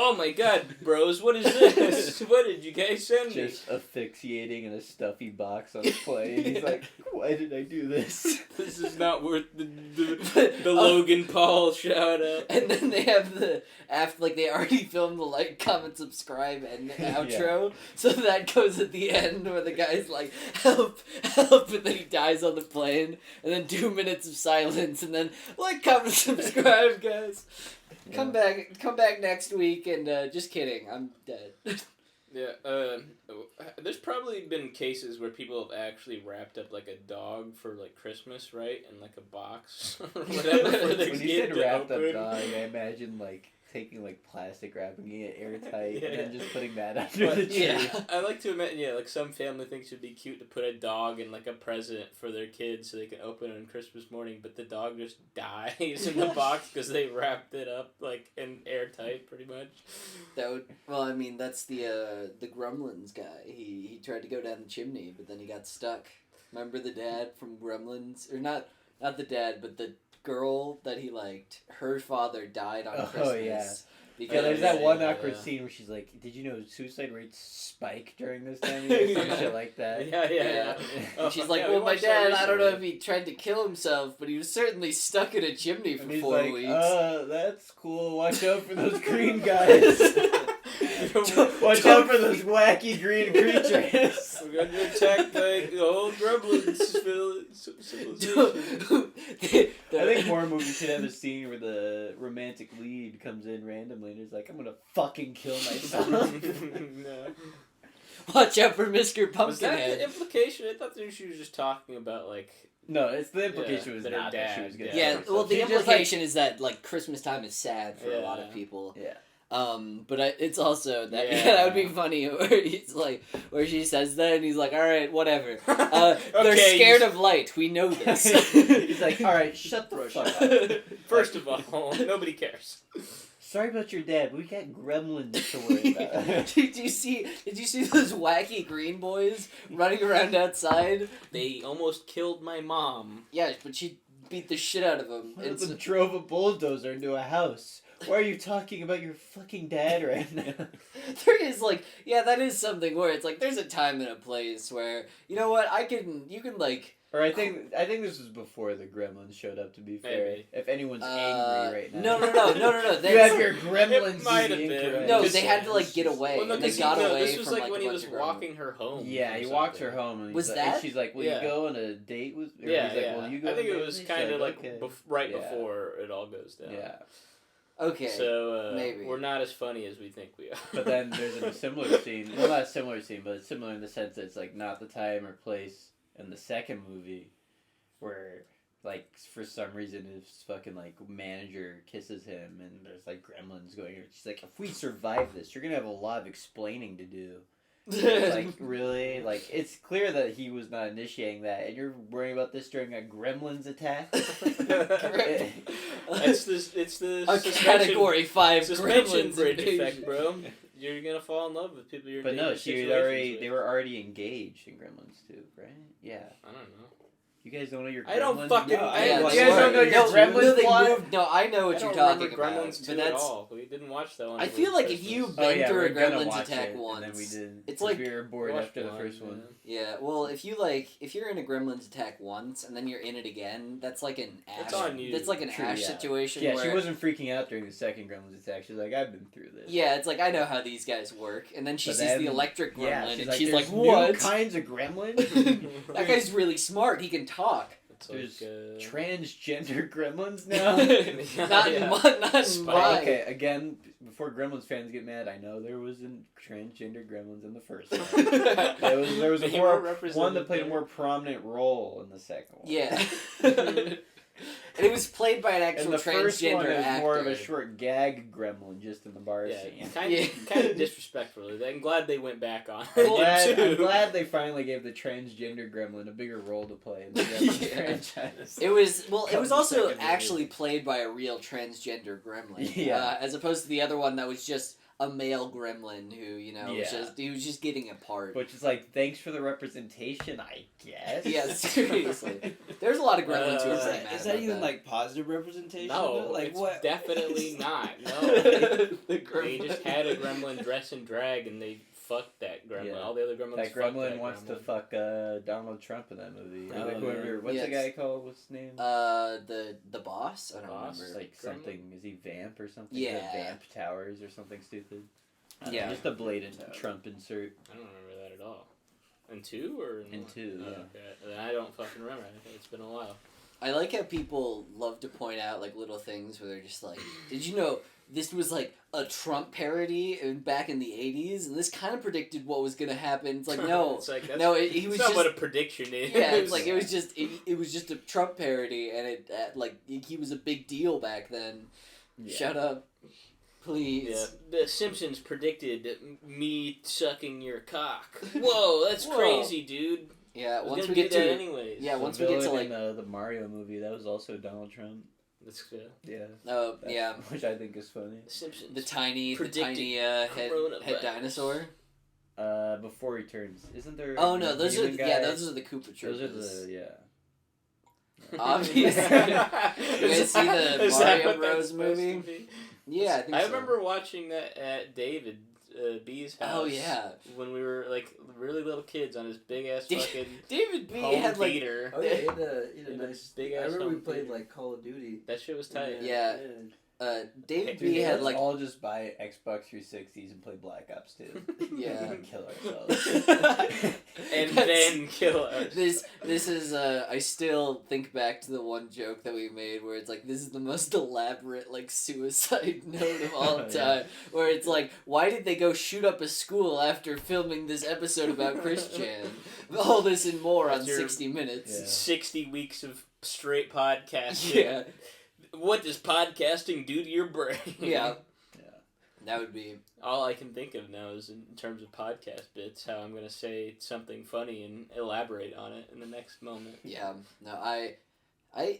Oh my god, bros, what is this? What did you guys send me? Just asphyxiating in a stuffy box on a plane. He's like, why did I do this? This is not worth the Logan Paul shout out. And then they have they already filmed the like, comment, subscribe, and outro, so that goes at the end where the guy's like, help, help, and then he dies on the plane, and then 2 minutes of silence, and then like, comment, subscribe, guys. Come back next week, and just kidding, I'm dead. Yeah, there's probably been cases where people have actually wrapped up like a dog for like Christmas, right? In like a box or whatever for their When you kid said to wrapped open. up dog, I imagine like taking like plastic wrapping it airtight Yeah, and then yeah. just putting that under But, the tree. yeah. I like to imagine, like some family thinks it'd be cute to put a dog in like a present for their kids so they can open it on Christmas morning, but the dog just dies in the box because they wrapped it up like in airtight, pretty much. That would. Well, I mean, that's the Gremlins guy. He tried to go down the chimney, but then he got stuck. Remember the dad from Gremlins, or not the dad, but the girl that he liked. Her father died on Oh, Christmas. yeah. Because Yeah, there's that one Yeah, awkward yeah. scene where she's like, "Did you know suicide rates spike during this time?" Of year?" Some Yeah. shit like that. Yeah. And she's like, Yeah, we well, my watched that dad, I don't know if recently." he tried to kill himself, but he was certainly stuck in a chimney for And he's 4 like, weeks. that's cool. Watch out for those green guys. Don't- Watch out for those wacky green creatures. We're gonna attack the old gremlins civilization. I think horror movies should have a scene where the romantic lead comes in randomly and is like, "I'm gonna fucking kill myself." No. Watch out for Mr. Was that the Pumpkinhead. implication? I thought that she was just talking about like. No, it's the implication Yeah, was that her not that she dad was gonna. died. Yeah, kill well, herself. the She just, like- implication is that like Christmas time is sad for a lot of Yeah. people. Yeah. But it's also that Yeah. that would be funny where he's like where she says that and he's like, all right, whatever. They're Okay, scared of light. We know this. He's like, "All right, shut the fuck up. First of all, nobody cares. Sorry about your dad, but we got gremlins to worry about." Did you see those wacky green boys running around outside? They almost killed my mom. Yeah, but she beat the shit out of them. One of them drove a bulldozer into a house. Why are you talking about your fucking dad right now? There is like, yeah, that is something where it's like there's a time and a place where you know what you can like. Or I think this was before the gremlins showed up. To be fair, Maybe. if anyone's angry right now, No. you That's, have your gremlins. It might have being been. incorrect. no, Because- they had to like get away. Well, no, and they 'cause got no, away this was from like when a he bunch was of gremlins. walking her home. Yeah, or he walks her something. home, and Was he's like, and that? she's like, "Will Yeah. you go on a date with?" Or Yeah, he's like, yeah. "Will you go?" I think on a it date was with me?" kind She's of like "Okay." right Yeah. before it all goes down. Yeah, Okay. So maybe. we're not as funny as we think we are. but then there's a similar scene. Well, not a similar scene, but it's similar in the sense that it's like not the time or place in the second movie where like for some reason his fucking like manager kisses him and there's like gremlins going. She's like, "If we survive this, you're gonna have a lot of explaining to do." It's like, really? Like, it's clear that he was not initiating that, and you're worrying about this during a gremlins attack? It's the a suspension, category 5 suspension gremlins bridge invasion. effect, bro. You're gonna fall in love with people you're But in no, dangerous she had situations already, with. they were already engaged in Gremlins too, right? Yeah. I don't know. You guys don't know your Gremlins? I don't fucking. No, I, Yeah, you that's guys don't know right. your No, Gremlins they plot? moved- No, I know what I you're don't talking remember about. Gremlins 2 but at that's all. We didn't watch that one. I over feel like if Christmas. you've Oh been yeah, through we're a gonna Gremlins watch attack it, once. and then we did. It's 'cause like- we were bored Watched after the one, first one. Yeah, well, if you're in a Gremlins attack once and then you're in it again, that's like an Ash. It's on you. That's like an True, Ash yeah. situation. Yeah, where, she wasn't freaking out during the second Gremlins attack. She's like, "I've been through this." Yeah, it's like I know how these guys work, and then she But sees then- the electric gremlin, Yeah, and she's like, "There's "What? new kinds of gremlins? That guy's really smart. He can talk." It's There's like, transgender gremlins now." Not in yeah. not in Spike. mine. Okay, again, before Gremlins fans get mad, I know there was a transgender Gremlins in the first one. There was a They more were represented one that played a there. more prominent role in the second one. Yeah. And it was played by an actual And the first one transgender is actor. more of a short gag gremlin just in the bar Yeah, scene. kind of disrespectful. I'm glad they went back on. I'm glad they finally gave the transgender gremlin a bigger role to play in the Gremlins Yeah. franchise. It was Comes also second movie. actually played by a real transgender gremlin. Yeah. As opposed to the other one that was just a male gremlin who, Yeah. he was just getting a part. Which is like, thanks for the representation, I guess. Yeah, seriously. There's a lot of gremlins who are Is pretty that- mad Is that about even like positive representation? No, of it? Like it's what? definitely not. No, the they gremlin. just had a gremlin dress and drag, and they fucked that gremlin. Yeah. All the other gremlins. That fucked gremlin that wants to gremlin. fuck Donald Trump in that movie. Or Oh, like whoever. yeah. What's the Yes. guy called? What's his name? The boss? I don't Boss? remember. Like Gremlin? something. Is he Vamp or something? Yeah. Vamp Towers or something stupid. I don't know, Yeah. just a blatant Trump insert. I don't remember that at all. In 2 or In one? 2, Oh, yeah. okay. Then I don't fucking remember. I think it's been a while. I like how people love to point out like little things where they're just like, did you know this was like a Trump parody back in the 80s and this kind of predicted what was going to happen. It's like, no. It's like, that's, No, he was it's not just what a prediction is. yeah, it's like it was just a Trump parody and it like he was a big deal back then. Yeah. Shut up. Please. Yeah, the Simpsons predicted me sucking your cock. Whoa, that's Whoa. crazy, dude. Yeah, I was once gonna we do get that to anyways. yeah, The once we get to villain like in the Mario movie, that was also Donald Trump. That's Yeah. oh That's- yeah, Which I think is funny. Simpsons. the tiny Predicting head coronavirus. dinosaur. Before he turns, isn't there? Oh no, those are human those are the Koopa Troopas. Those are the Obviously. You guys see the Is that Mario what that's Bros. supposed movie? to be? Yeah, I think I so. remember watching that at David B's house. Oh yeah, When we were like really little kids on his big ass Da- fucking David B home had like theater. Oh yeah, he had a In a nice. big I ass remember we home played theater. like Call of Duty. That shit was tight. Yeah. David Dude, B had let's like all just buy Xbox 360s and play Black Ops 2. yeah. And kill ourselves. And That's- then kill us. This is I still think back to the one joke that we made where it's like this is the most elaborate like suicide note of all time. Yeah. Where it's like, why did they go shoot up a school after filming this episode about Christian? All this and more on That's your- 60 Minutes. Yeah. 60 weeks of straight podcasting. Yeah. What does podcasting do to your brain? Yeah. Yeah. That would be All I can think of now is in terms of podcast bits, how I'm going to say something funny and elaborate on it in the next moment. yeah. No, I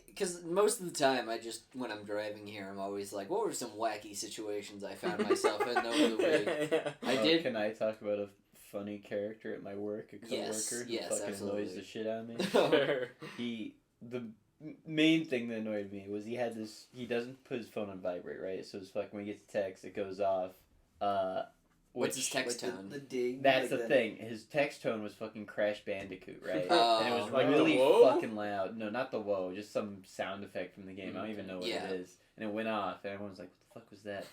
because most of the time I just when I'm driving here I'm always like, what were some wacky situations I found myself in over the week? I did. Can I talk about a funny character at my work? A coworker Yes, who yes, fucking absolutely. annoys the shit out of me. Sure. The main thing that annoyed me was he doesn't put his phone on vibrate, right? So it's fucking when he gets a text, it goes off. What's his text Like tone? the ding. That's like the that. thing. His text tone was fucking Crash Bandicoot, right? Oh. And it was Like the really whoa? fucking loud. No, not the whoa, just some sound effect from the game. I don't even know what Yeah. it is. And it went off, and everyone was like, "What the fuck was that?"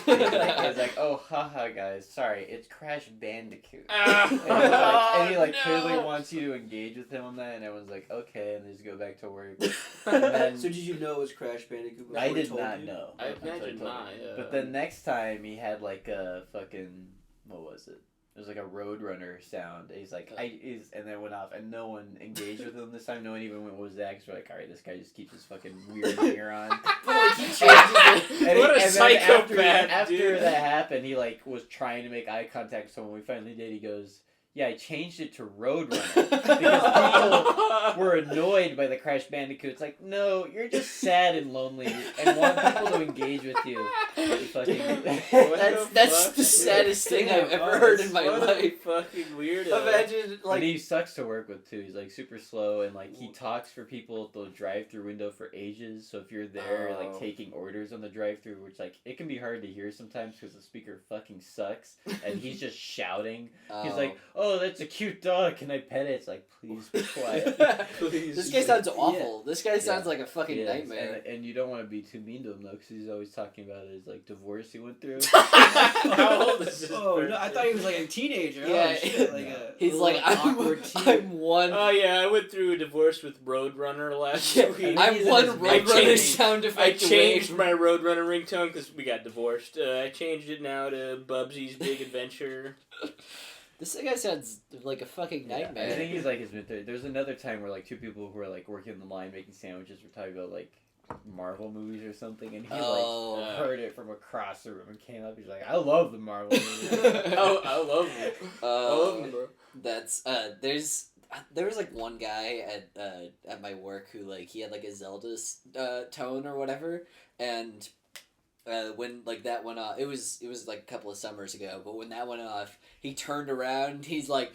And it was like, "Oh, haha, guys, sorry, it's Crash Bandicoot." And he like clearly wants you to engage with him on that, and everyone's like, "Okay," and they just go back to work. And then So did you know it was Crash Bandicoot? before I he did told not you? know. I until he imagine told me. not, yeah. But then next time he had like a fucking what was it? It was like a Roadrunner sound. He's like, and then it went off, and no one engaged with him this time. No one even went, what was that? Because we're like, all right, this guy just keeps his fucking weird ringer on. But like he changes it. And What a then psychopath, after dude. that happened, he like was trying to make eye contact with someone. We finally did. He goes, "Yeah, I changed it to Roadrunner because people were annoyed by the Crash Bandicoot." It's like, no, you're just sad and lonely and want people to engage with you. You fucking- That's the saddest thing I've ever heard in my What a life. fucking weirdo. Imagine Like, like he sucks to work with too. He's like super slow and like he talks for people at the drive-through window for ages. So if you're there Oh. like taking orders on the drive-through, which like it can be hard to hear sometimes because the speaker fucking sucks and he's just shouting. He's like, "Oh, that's a cute dog. Can I pet it?" It's like, please be quiet. Please. This guy sounds awful. This guy sounds Yeah. like a fucking Yes, nightmare. and you don't want to be too mean to him though, because he's always talking about his like divorce he went through. How old is this Oh no! I person? thought he was like a teenager. Yeah, Oh, shit, like a He's little, like, I'm awkward teen. I'm one. Oh yeah, I went through a divorce with Roadrunner last Yeah, week. I'm he's in one his Roadrunner mid-twenties. sound I effect away. changed my Roadrunner ringtone because we got divorced. I changed it now to Bubsy's Big Adventure. This guy sounds like a fucking I nightmare. think he's like his mid. There's another time where like two people who were like working in the line making sandwiches were talking about like Marvel movies or something, and he Oh. like heard it from across the room and came up. He's like, "I love the Marvel movies." Oh, I love it. I love Uh, it, bro. That's there was like one guy at my work who like he had like a Zelda tone or whatever, and when like that went off, it was like a couple of summers ago, but when that went off, he turned around and he's like,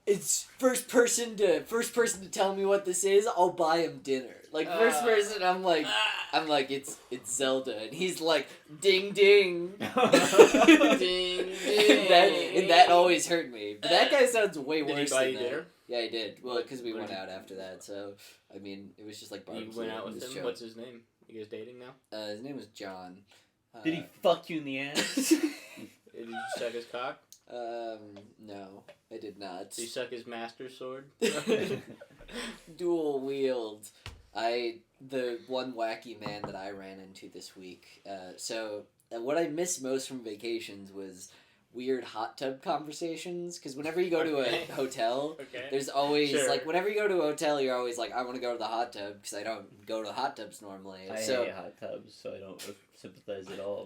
it's first person to tell me what this is, I'll buy him dinner. Like first person, I'm like it's Zelda, and he's like ding ding. Ding, ding. and that always hurt me. But that guy sounds way Did he worse buy than you that. dinner? Yeah, he did. Well, because we What went did out after that, so I mean, it was just like You barbecue. went out It with was him? chill. What's his name? You guys dating now? His name was John. Did he fuck you in the ass? Did you suck his cock? No, I did not. Did you suck his master sword? Dual wield. The one wacky man that I ran into this week. So what I missed most from vacations was weird hot tub conversations, because whenever you go to Okay. a hotel, Okay. there's always Sure. like whenever you go to a hotel, you're always like, I want to go to the hot tub because I don't go to hot tubs normally. I So hate hot tubs, so I don't sympathize at all.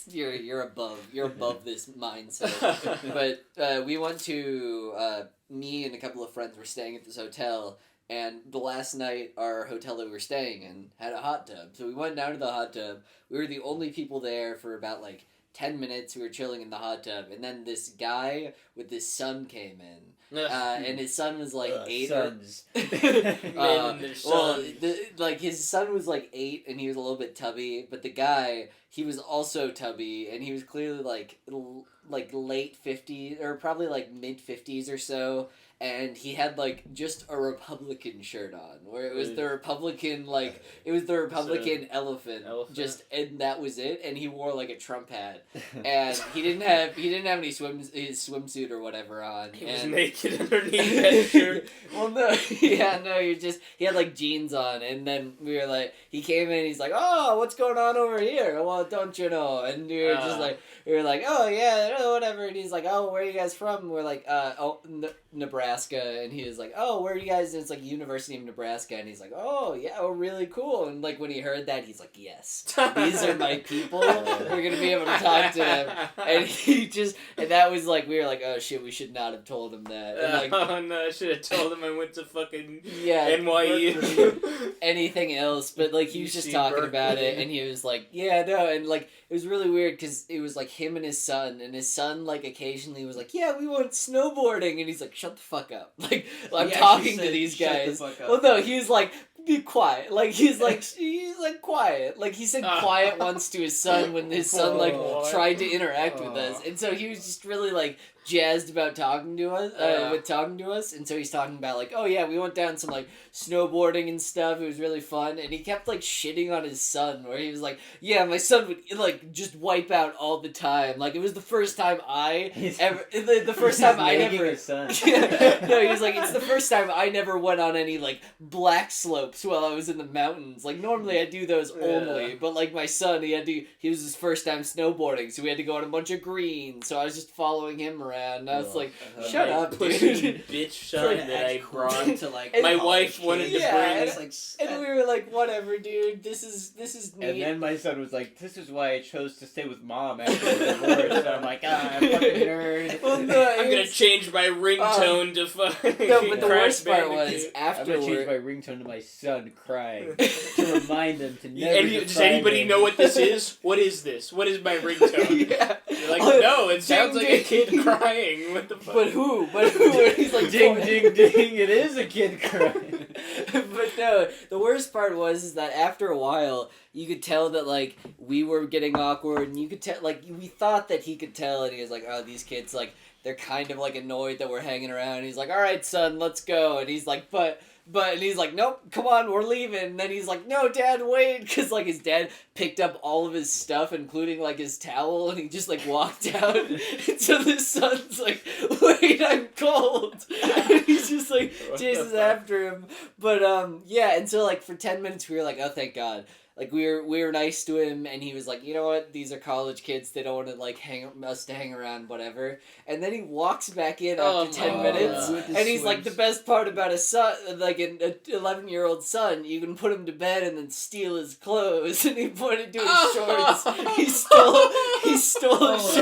you're above this mindset. But we went to me and a couple of friends were staying at this hotel, and the last night our hotel that we were staying in had a hot tub. So we went down to the hot tub. We were the only people there for about like 10 minutes. We were chilling in the hot tub, and then this guy with his son came in. And his son was like 8 Sons. Men and their well, sons. like his son was like 8 and he was a little bit tubby, but the guy, he was also tubby, and he was clearly like late 50s or probably like mid 50s or so, and he had like just a Republican shirt on, where it was the Republican elephant, just, and that was it, and he wore like a Trump hat, and he didn't have any his swimsuit or whatever on. He was and naked underneath that shirt. well, no, he had like jeans on, and then we were like, he came in, he's like, oh, what's going on over here? Well, don't you know? And we were like, oh yeah, whatever. And he's like, oh, where are you guys from? And we're like, Nebraska. And he was like, oh, where are you guys? And it's like University of Nebraska. And he's like, oh yeah, oh really cool. And like when he heard that, he's like, yes, these are my people. We're gonna be able to talk to them. And that was like, we were like, oh shit, we should not have told him that. And like, Oh no, I should have told him I went to fucking yeah, NYU. anything else, but like he was just talking about it, and he was like, yeah, no, and like it was really weird because it was like him and his son like occasionally was like, yeah, we went snowboarding, and he's like, shut the fuck up, like I'm He talking actually to said, these "Shut the guys. fuck up." Well, no, he was like, be quiet, like he's like quiet, like he said quiet once to his son when his son like Oh. tried to interact with us, and so he was just really like jazzed about talking to us, and so he's talking about like, oh yeah, we went down some like snowboarding and stuff, it was really fun, and he kept like shitting on his son, where he was like, yeah, my son would like just wipe out all the time, like it was the first time the first time I nagging never his son. no, he was like, it's the first time I never went on any like black slopes while I was in the mountains, like normally I do those only, but like my son, he was his first time snowboarding, so we had to go on a bunch of greens, so I was just following him around, and I was like, shut up, Pussy dude. bitch son that I brought. to like And My college wife kids. wanted to Yeah, bring. It's like And we were like, whatever, dude, this is neat. And then my son was like, this is why I chose to stay with mom after the divorce. And I'm like, fucking nerd. Well, no, I'm gonna change my ringtone to fucking. no, but the Crash worst part was Bandicoot. I'm gonna change afterward. my ringtone to my son crying to remind him to never. Does anybody know what this is? What is this? What is my ringtone? Yeah. You're like, no, it sounds Ding, like a ding. kid crying. What the fuck? But who? And he's like, Ding, ding, ding! It is a kid crying. But no, the worst part was is that after a while, you could tell that like we were getting awkward, and you could tell like we thought that he could tell, and he was like, "Oh, these kids like they're kind of like annoyed that we're hanging around." And he's like, "All right, son, let's go." And he's like, "But," and he's like, "Nope, come on, we're leaving." And then he's like, "No, Dad, wait," because like his dad picked up all of his stuff, including like his towel, and he just like walked out. And so the son's like, "Wait, I'm cold." And he's just like What chases the fuck? after him. But yeah, and so like for 10 minutes we were like, oh thank God. Like we were nice to him, and he was like, you know what, these are college kids, they don't want to like hang around, whatever. And then he walks back in after 10 minutes, with his and he's like, the swims. best part about a son, like an 11-year-old son, you can put him to bed and then steal his clothes. And he pointed to his shorts. He stole his shorts.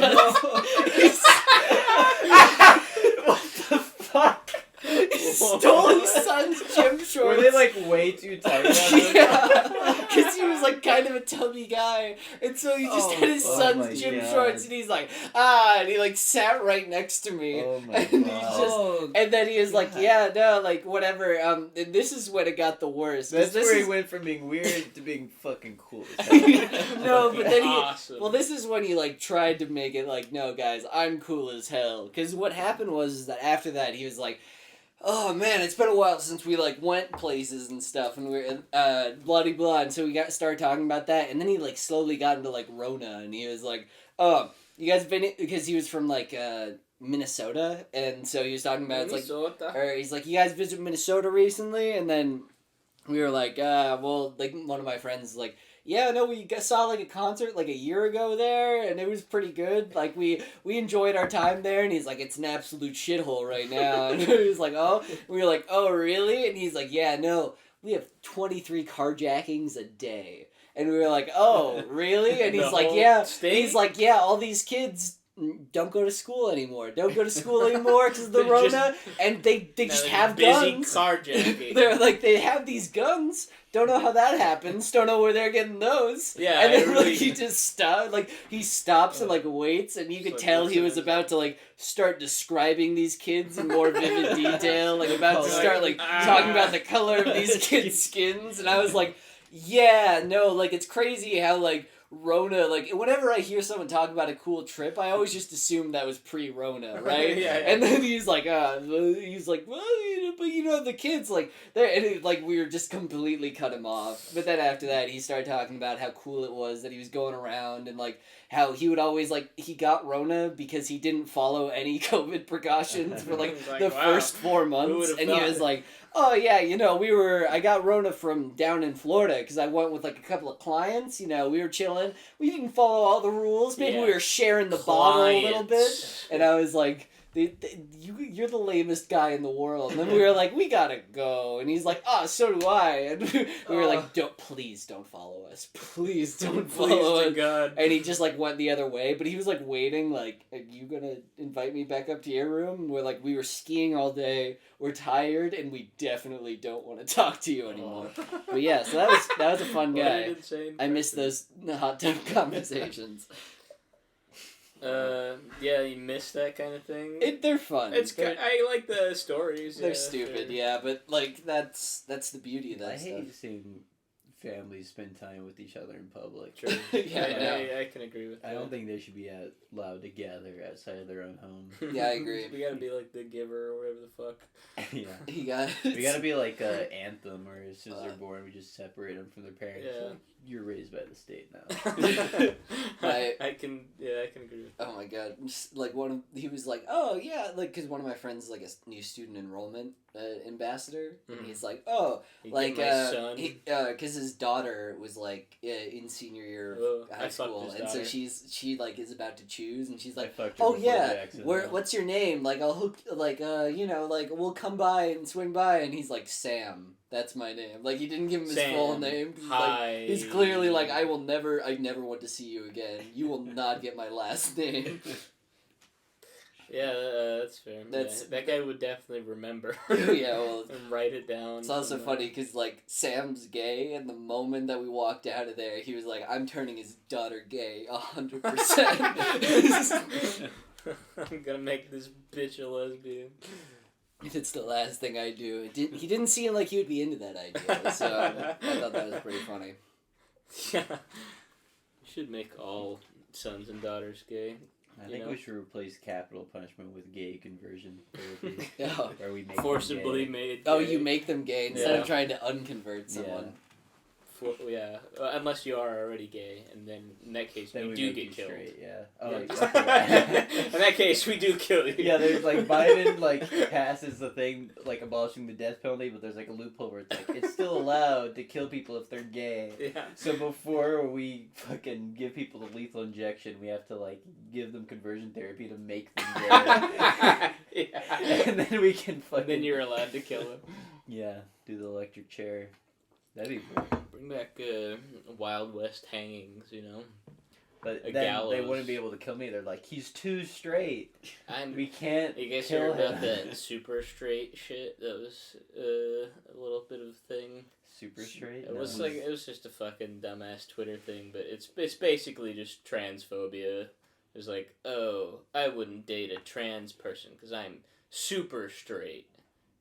What the fuck? He stole his son's gym shorts. Were they like way too tight? Yeah, because he was like kind of a tubby guy, and so he just had his Oh son's my gym God. shorts, and he's like, and he like sat right next to me, Oh my and he God. just, and then he was like, God. yeah, no, like whatever. And this is when it got the worst. 'cause That's this where is, he went from being weird to being fucking cool. as hell. no, but then he. Awesome. Well, this is when he like tried to make it like, no, guys, I'm cool as hell. Because what happened was is that after that he was like, oh man, it's been a while since we like went places and stuff, and we were bloody blah, and so we started talking about that, and then he like slowly got into like Rona, and he was like, oh, you guys been, because he was from like Minnesota, and so he was talking about it's like, or he's like, you guys visit Minnesota recently? And then we were like, well, like one of my friends like, yeah, no, saw like a concert like a year ago there, and it was pretty good. Like we enjoyed our time there, and he's like, it's an absolute shithole right now. And he was like, oh, we were like, oh really? And he's like, yeah, no, we have 23 carjackings a day. And we were like, oh really? And he's The like, whole yeah. state? He's like, yeah, all these kids don't go to school anymore. Don't go to school anymore because of the They're Rona, just- and they Now just they're have busy guns. carjacking. They're like, they have these guns. Don't know how that happens. Don't know where they're getting those. Yeah, and then I really- like he just stops. Like he stops and like waits, and you It's could like, tell what's he it was is? about to like start describing these kids in more vivid detail. Like about to Like, start like ah. talking about the color of these kids' skins, and I was like, yeah, no, like it's crazy how like Rona, like whenever I hear someone talk about a cool trip, I always just assume that was pre-Rona, right? Yeah, yeah. And then he's like, well, but you know the kids like they're and like we were just completely cut him off. But then after that, he started talking about how cool it was that he was going around and like how he would always like he got Rona because he didn't follow any COVID precautions for like He's like, the wow, first 4 who months, would've and he thought? was like, oh yeah, you know, I got Rona from down in Florida because I went with like a couple of clients, you know, we were chilling. We didn't follow all the rules. Maybe we Yeah. were sharing the bottle a little bit. Clients. And I was like, you're the lamest guy in the world. And then we were like, we gotta go. And he's like, oh, so do I. And we were like, please don't follow us. Please don't follow Please to us. God. And he just like went the other way, but he was like waiting, like, are you gonna invite me back up to your room? We're like, we were skiing all day, we're tired, and we definitely don't want to talk to you anymore. But yeah, so that was a fun What an guy. insane I miss person. those hot tub conversations. Yeah, you miss that kind of thing. They're fun. It's They're- I like the stories. They're yeah, stupid, sure. yeah, but like that's the beauty of I that stuff. hate seeing families spend time with each other in public. True. Yeah, I know. I can agree with that. I don't think they should be allowed to gather outside of their own home. Yeah, I agree. We gotta be like the giver or whatever the fuck. Yeah. You got We gotta be like Anthem, where as soon as they're born, we just separate them from their parents. Yeah. Like, you're raised by the state now. I can agree with that. Oh my god! Just, like he was like, oh yeah, like because one of my friends is like a new student enrollment ambassador, and Mhm. he's like, oh, You like get my son. because his daughter was like in senior year Oh, of high I fucked school, his and so daughter. she like is about to choose, and she's I like, fucked her oh before yeah, the accident. what's your name? Like I'll hook like you know like we'll come by and swing by, and he's like Sam. That's my name. Like he didn't give him his full Sam. name. He's Hi. like he's clearly like I never want to see you again. You will not get my last name. Yeah, that's fair. That's- Yeah, that guy would definitely remember. Yeah, well, and write it down. it's also somewhere. funny because like Sam's gay, and the moment that we walked out of there, he was like, "I'm turning his daughter gay 100%." I'm gonna make this bitch a lesbian. It's the last thing I do. He didn't seem like he would be into that idea, so I thought that was pretty funny. Yeah. You should make all sons and daughters gay. I You think know? we should replace capital punishment with gay conversion therapy, Oh, where we make them Forcibly gay. made. oh, gay. you make them gay instead Yeah. of trying to unconvert someone. Yeah, unless you are already gay, and then in that case Then you we do make get you killed. straight, yeah. Oh, Yeah. like, okay. In that case, we do kill you. Yeah, there's like Biden like passes the thing like abolishing the death penalty, but there's like a loophole where it's like it's still allowed to kill people if they're gay. Yeah. So before we fucking give people the lethal injection, we have to like give them conversion therapy to make them gay, Yeah. and then we can fucking Then you're allowed to kill him. yeah do the electric chair. That'd be cool. Bring back Wild West hangings, you know. But A then they gallows. wouldn't be able to kill me. They're like, he's too straight. And We can't. you guys kill heard about him. that super straight shit? That was a little bit of thing. Super straight. It was No. like it was just a fucking dumbass Twitter thing, but it's basically just transphobia. It's like, oh, I wouldn't date a trans person because I'm super straight,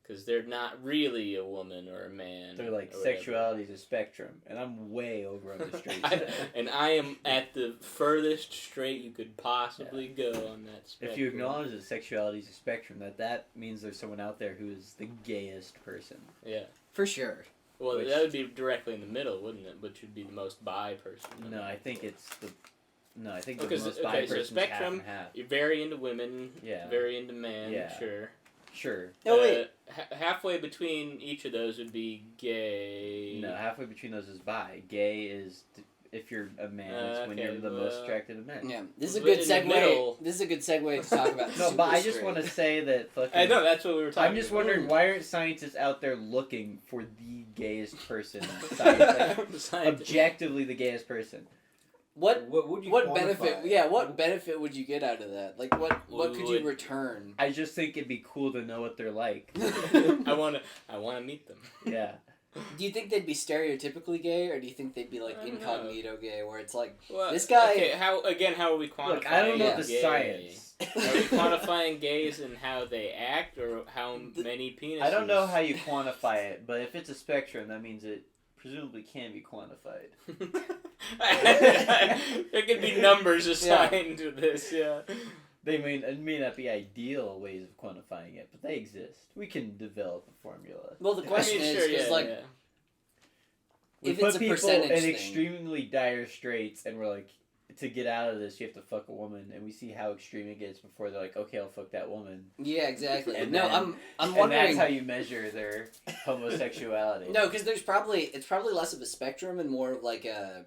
because they're not really a woman or a man. They're like or whatever. sexuality is a spectrum, and I'm way over on the straight I, side. and I am at the furthest straight you could possibly go on that spectrum. If you acknowledge that sexuality is a spectrum, that means there's someone out there who is the gayest person. Yeah. For sure. Well, Which- that would be directly in the middle, wouldn't it? Which would be the most bi person. No, I think it's the. No, I think the Because- most okay, bi so person's spectrum- half and half. You're very into women. Yeah. Very into men. Yeah. Sure. Sure. No, wait. Halfway between each of those would be gay. No, halfway between those is bi. Gay is if you're a man, it's when Okay, you're the most attracted to men. Yeah, this is a But good in the segue. middle- This is a good segue to talk about. No, but super I just straight. want to say that fucking. I know that's what we were talking. I'm just about. wondering why aren't scientists out there looking for the gayest person? Science, like, objectively, the gayest person. What would you what quantify? benefit? Yeah, what benefit would you get out of that? Like, what We could would- you return? I just think it'd be cool to know what they're like. I wanna meet them. Yeah. Do you think they'd be stereotypically gay, or do you think they'd be like I don't incognito gay, where it's like Well, This guy- Okay, how are we quantifying? Look, I don't know Yeah. the gay? science. Are we quantifying gays and how they act, or how many penises? I don't know how you quantify it, but if it's a spectrum, that means it presumably can be quantified. There could be numbers assigned to this. Yeah. It may not be ideal ways of quantifying it, but they exist. We can develop a formula. Well, the question is, sure, because like We if put it's a people percentage in thing. extremely dire straits, and we're like, to get out of this, you have to fuck a woman, and we see how extreme it gets before they're like, okay, I'll fuck that woman. Yeah, exactly. And No, then- I'm And wondering. that's how you measure their homosexuality. No, because it's probably less of a spectrum and more of like a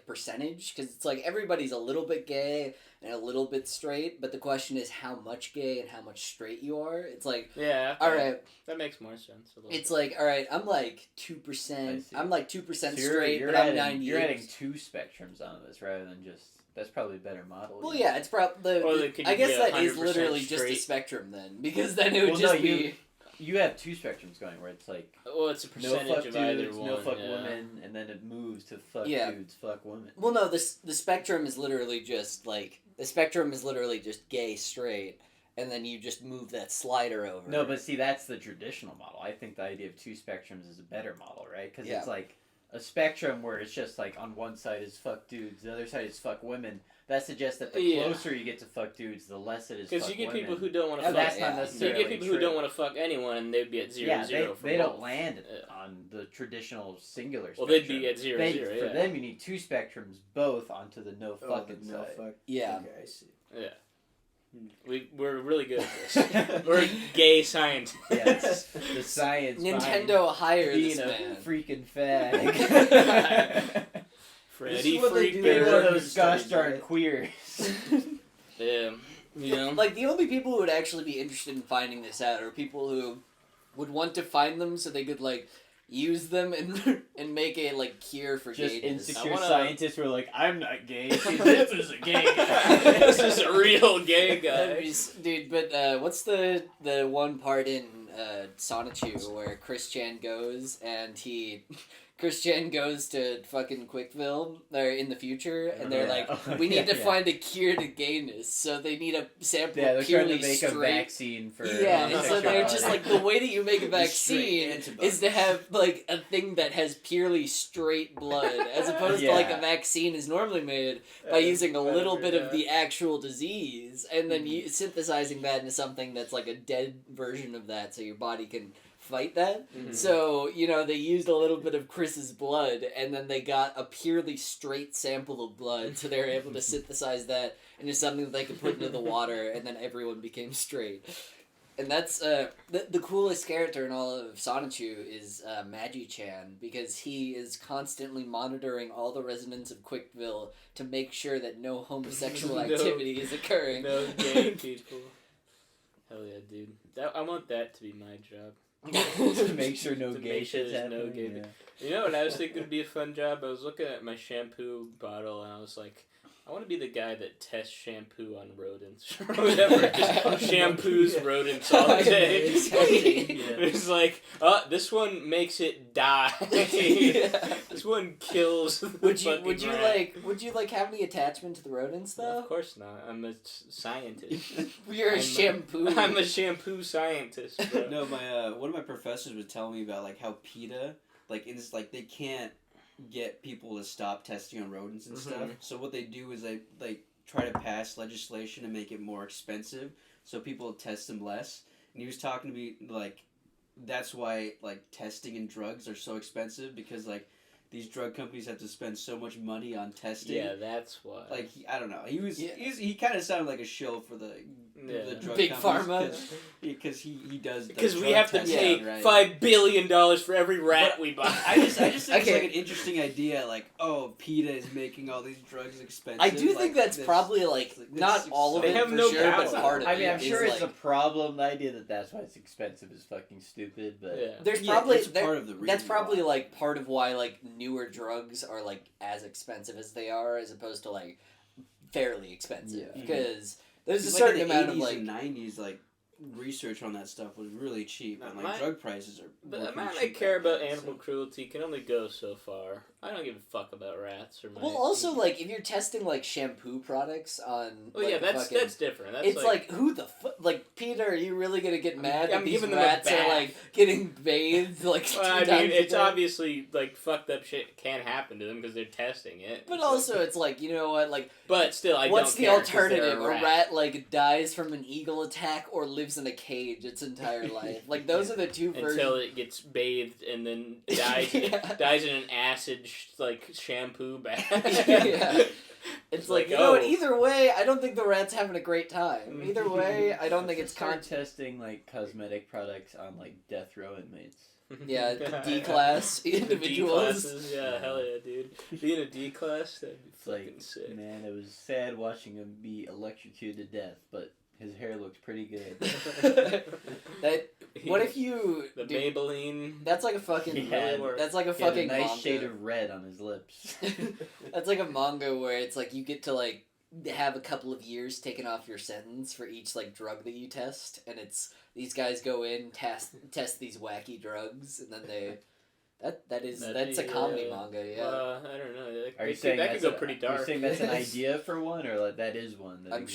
percentage. Because it's like everybody's a little bit gay and a little bit straight, but the question is how much gay and how much straight you are. It's like, Yeah. all right, That makes more sense. A little it's bit. like, all right, I'm like I 2%. see. I'm like 2% So straight, you're but I'm adding, 98. You're adding two spectrums on this rather than just. That's probably a better model. Well, you know? yeah, it's probably. Or they could I guess be that is 100% literally just a straight. spectrum then, because then it would Well, just no, be. You have two spectrums going where it's like Well, it's a no percentage fuck of either dudes, one. no fuck yeah. women, and then it moves to fuck Yeah. dudes, fuck women. Well, no, the spectrum is literally just like the spectrum is literally just gay, straight, and then you just move that slider over. No, but see, that's the traditional model. I think the idea of two spectrums is a better model, right? Because Yeah. it's like a spectrum where it's just like on one side is fuck dudes, the other side is fuck women. That suggests that the Yeah. closer you get to fuck dudes, the less it is fuck Because you get women. people who don't want to Okay, fuck. That's not yeah. You necessarily get people who true. don't want to fuck anyone, and they'd be at 0-0 Yeah, for they both. don't land Yeah. on the traditional singular Well, spectrum. they'd be at 0-0. They- Yeah. For them, you need two spectrums, both onto the no Oh, fucking no side. fuck. Yeah. Okay, I see. We're really good at this. We're gay scientists. Yes, the science. Nintendo hired being this a man. freaking fag. Freddie This is what they do Being in one of Freaker. those gosh darn queers. Yeah. You know? Like the only people who would actually be interested in finding this out are people who would want to find them so they could like use them and and make a like cure for Just gayness. insecure I wanna- scientists who are like, I'm not gay. See, this is a gay guy. This is a real gay That'd guy. be dude, but what's the one part in Sonichu where Chris Chan goes and Chris Chan goes to fucking Quickville, or in the future, and they're Yeah. like, we need to Yeah. find a cure to gayness, so they need a sample Yeah, they're trying purely to make straight. a vaccine for Yeah, and so they're just like, the way that you make a The straight vaccine antibodies. is to have like a thing that has purely straight blood, as opposed to like Yeah. a vaccine is normally made by using a little bit of yeah. the actual disease and then you synthesizing that into something that's like a dead version of that, so your body can fight that. Mhm. So, you know, they used a little bit of Chris's blood and then they got a purely straight sample of blood, so they were able to synthesize that into something that they could put into the water, and then everyone became straight. And that's the coolest character in all of Sonichu is Magi-chan, because he is constantly monitoring all the residents of Quickville to make sure that no homosexual No- activity is occurring. No gay people. Hell yeah, dude. I want that to be my job. to make sure no To gay make sure shit's there's no happening. gay- yeah. You know what I was thinking would be a fun job? I was looking at my shampoo bottle and I was like, I want to be the guy that tests shampoo on rodents or whatever. Just shampoos rodents all day. Yeah. It's like, this one makes it die. Yeah. This one kills. the Would you fucking would you rat. like have any attachment to the rodents No, though? of course not. I'm a scientist. You're a I'm a- shampoo. I'm a shampoo scientist, bro. No, my one of my professors was telling me about like how PETA, like it's like they can't get people to stop testing on rodents and stuff. Mhm. So what they do is they like try to pass legislation to make it more expensive, so people test them less. And he was talking to me like, that's why like testing and drugs are so expensive, because like these drug companies have to spend so much money on testing. Yeah, that's why. Like I don't know. Yeah. He kind of sounded like a shill for the drug Big companies pharma. because he does the because we drug have to testing, pay right? $5 billion for every rat But we buy. I just think it's Okay. like an interesting idea. Like, oh, PETA is making all these drugs expensive. I do think like, that's this- probably like it's not all of They it have for no sure, but power. part of I mean, it I'm sure is, it's like, a problem. The idea that that's why it's expensive is fucking stupid. But Yeah. there's Yeah, probably it's part of the reason that's probably why. like part of why like newer drugs are like as expensive as they are as opposed to like fairly expensive Yeah. because there's a Because, certain in the amount of 80s like and 90s, like research on that stuff was really cheap, No, and like my- drug prices are. The were amount I pretty cheap care back about then, animal so- cruelty can only go so far. I don't give a fuck about rats or mice. well also like if you're testing like shampoo products on Well, like, yeah, that's fucking, different. That's it's like who the fuck like Peter, are you really gonna get mad that I'm these giving them a rats are bath. like getting bathed like Well, 2 I mean, times a it's day? obviously like fucked up shit can happen to them because they're testing it. But It's also, like, it's like, you know what, like, but still, I what's don't the care 'cause they're alternative? A rat. rat, like, dies from an eagle attack or lives in a cage its entire life. Like, those are the two versions. Until it gets bathed and then dies. Yeah. Dies in an acid like shampoo bath. Yeah. It's like, you know what, oh. either way, I don't think the rat's having a great time. Either way, I don't think it's start con- testing like cosmetic products on like death row inmates. Yeah, the D-class individuals. D-classes, yeah, hell yeah, dude. Being a D class, that'd be It's fucking like, sick. man, it was sad watching him be electrocuted to death, but his hair looked pretty good. That, what if you... the dude, Maybelline? that's like a fucking... Yeah. really worked. That's like a He had a fucking nice manga. shade of red on his lips. That's like a manga where it's like you get to like have a couple of years taken off your sentence for each like drug that you test, and it's these guys go in test these wacky drugs, and then they that's a comedy manga, yeah. I don't know. Are you saying that could that's go a- pretty Are dark? you saying that's an idea for one, or like that is one? That I'm